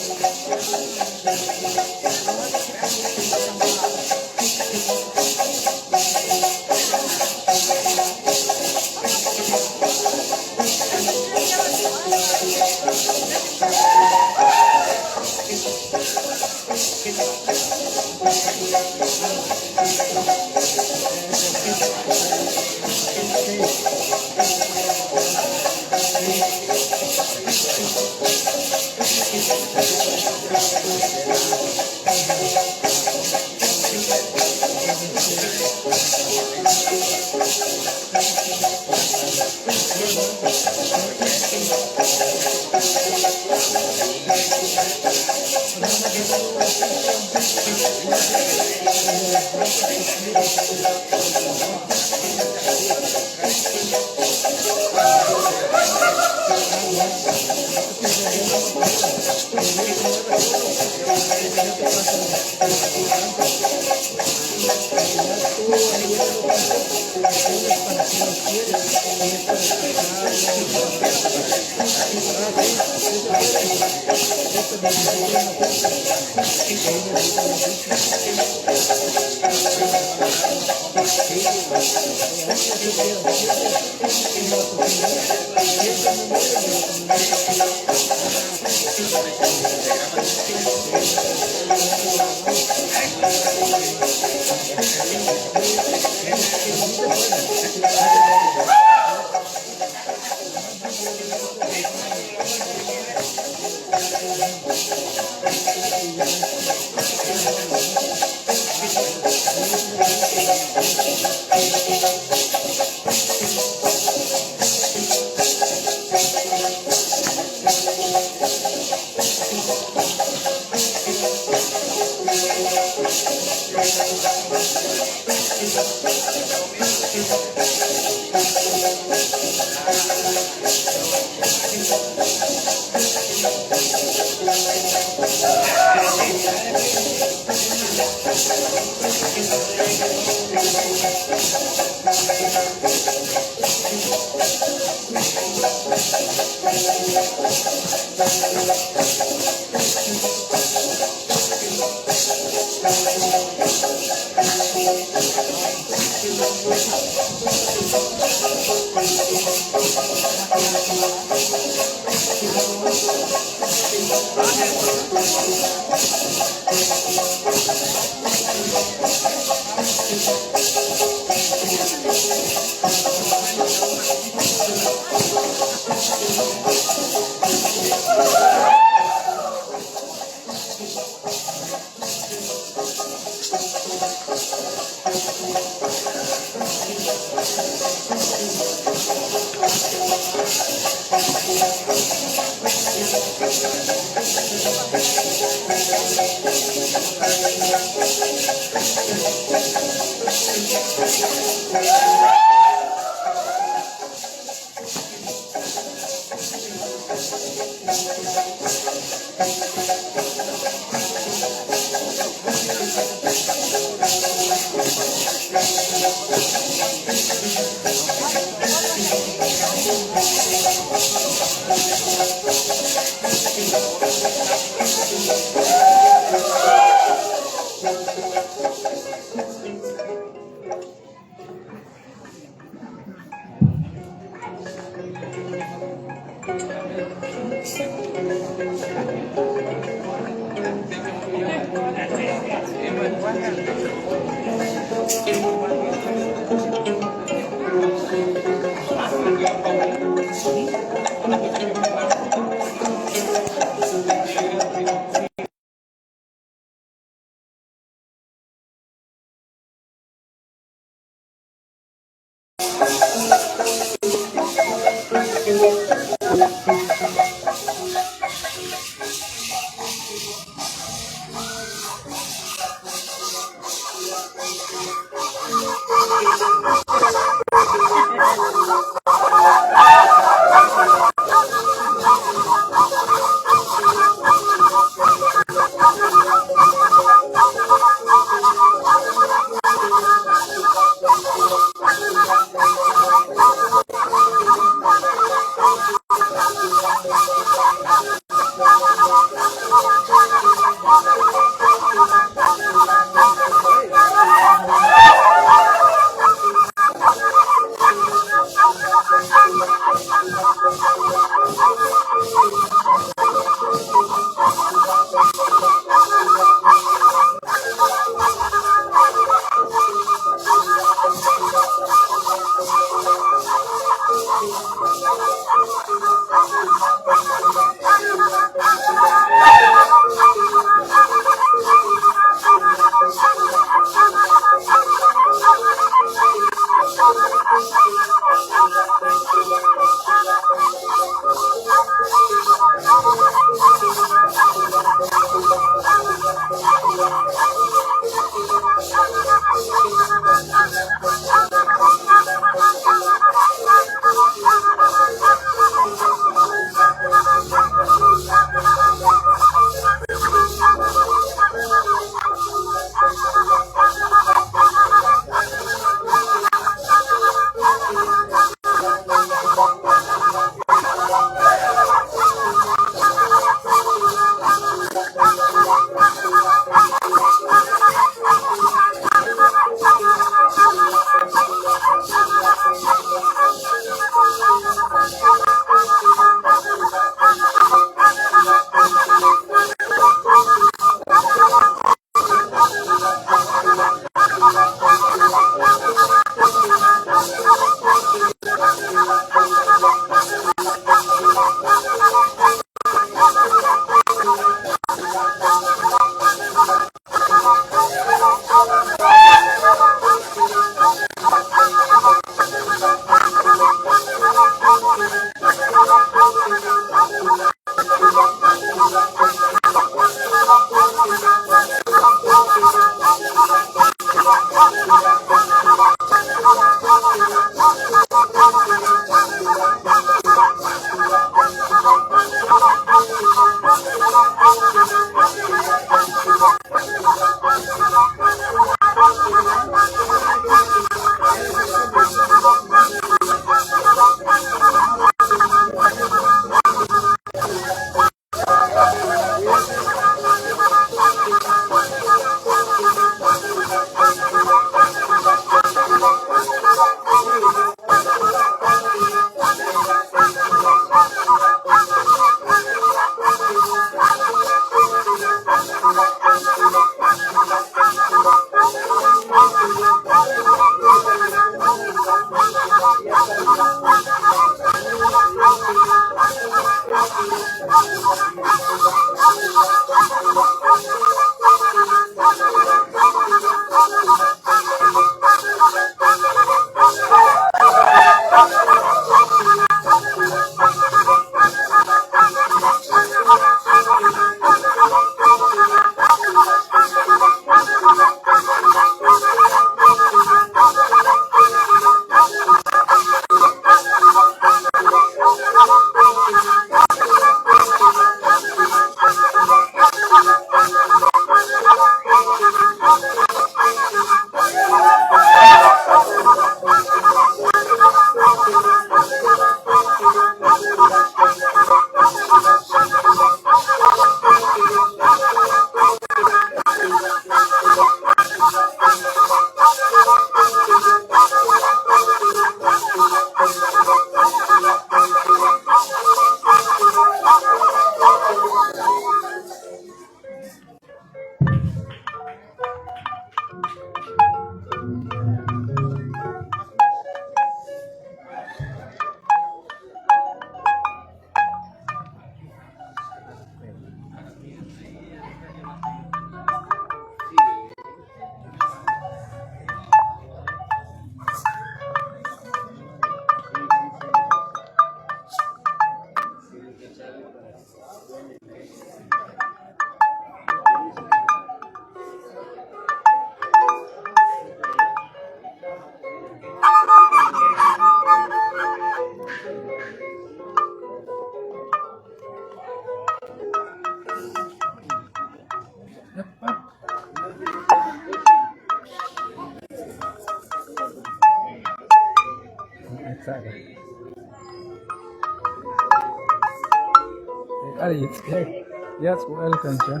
Yes, welcome, sir.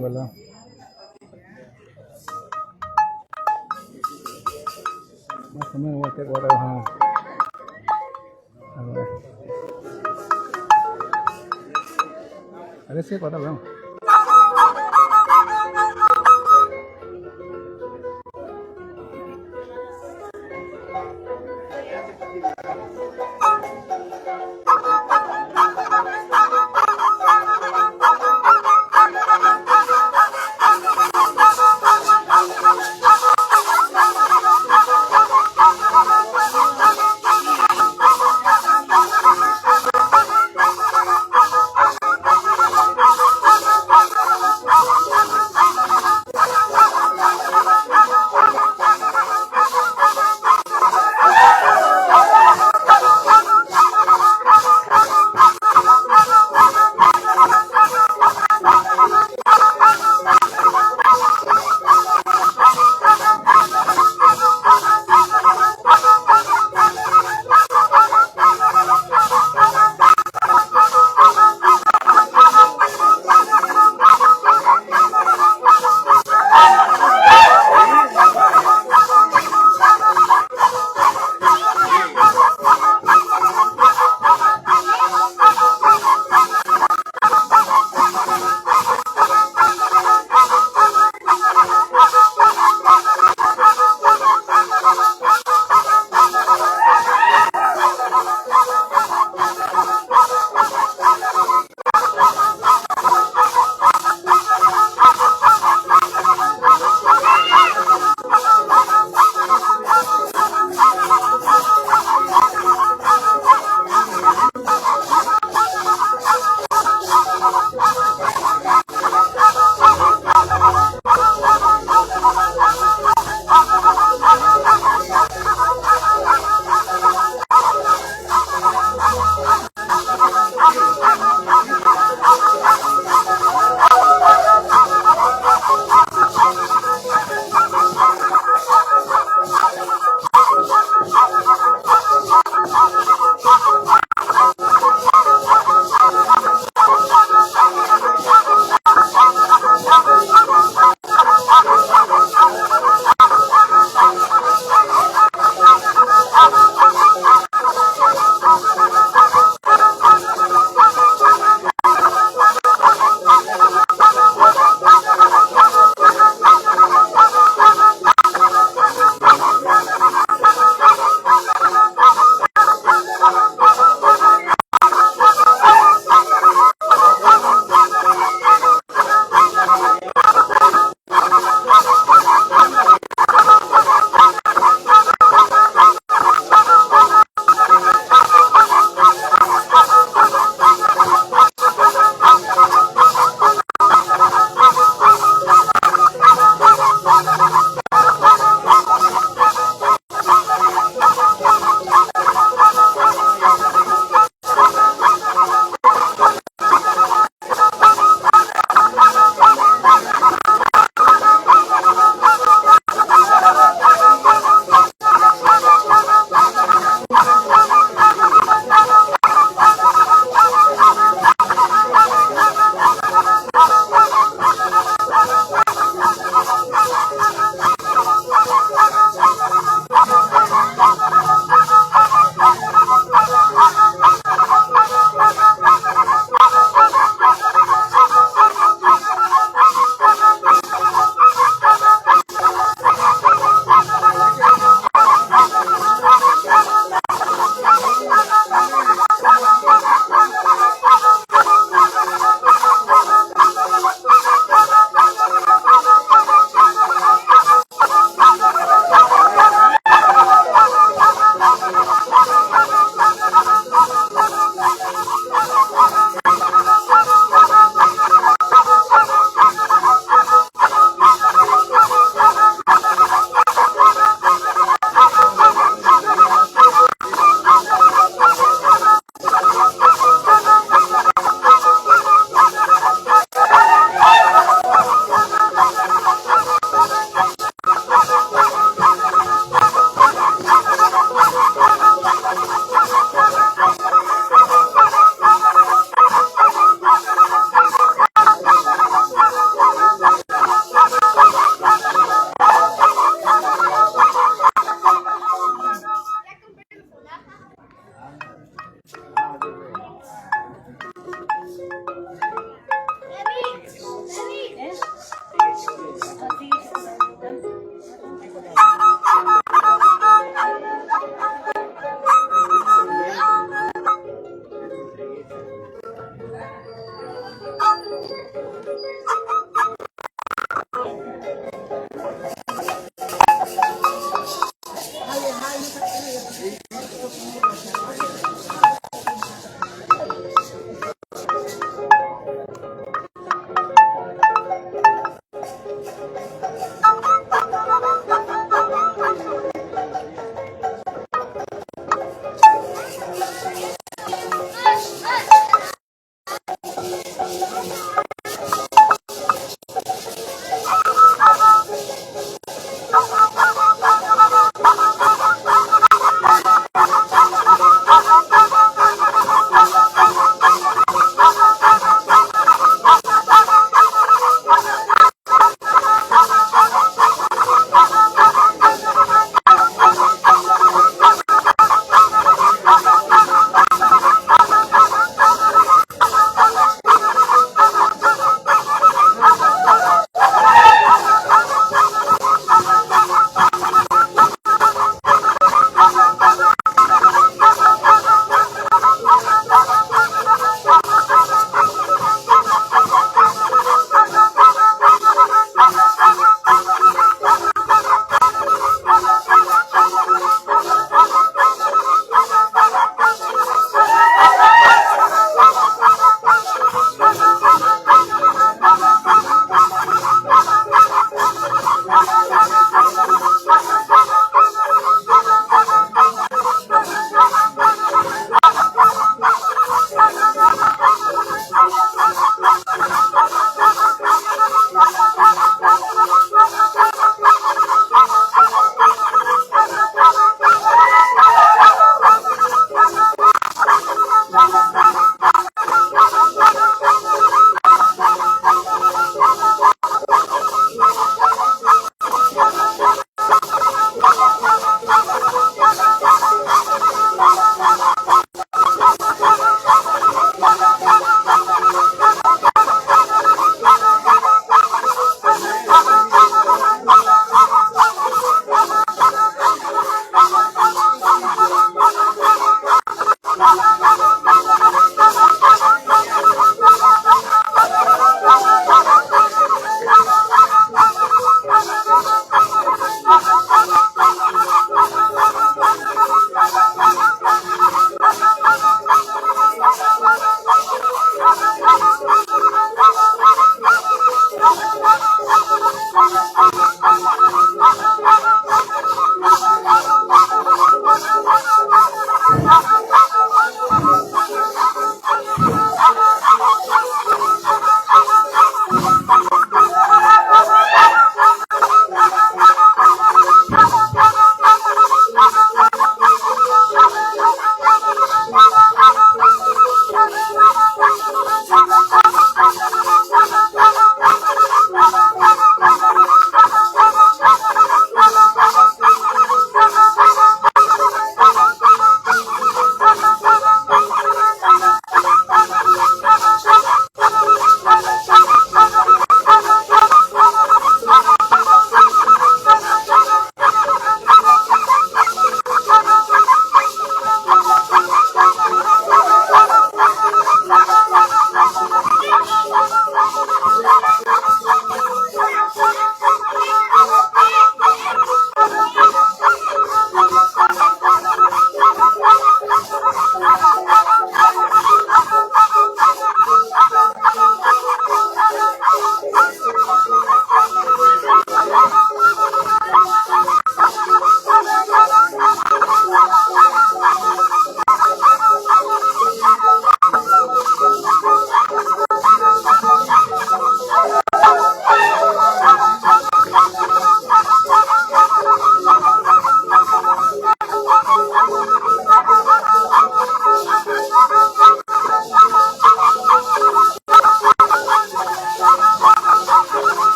Wala. Mas kami wala ha. Ada sih pada bang.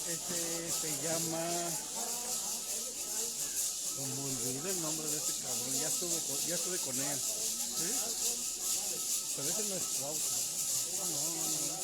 Este se llama... Como olvidé el nombre de este cabrón, ya estuve con él. ¿Sí? Pero ese no es flauta. No.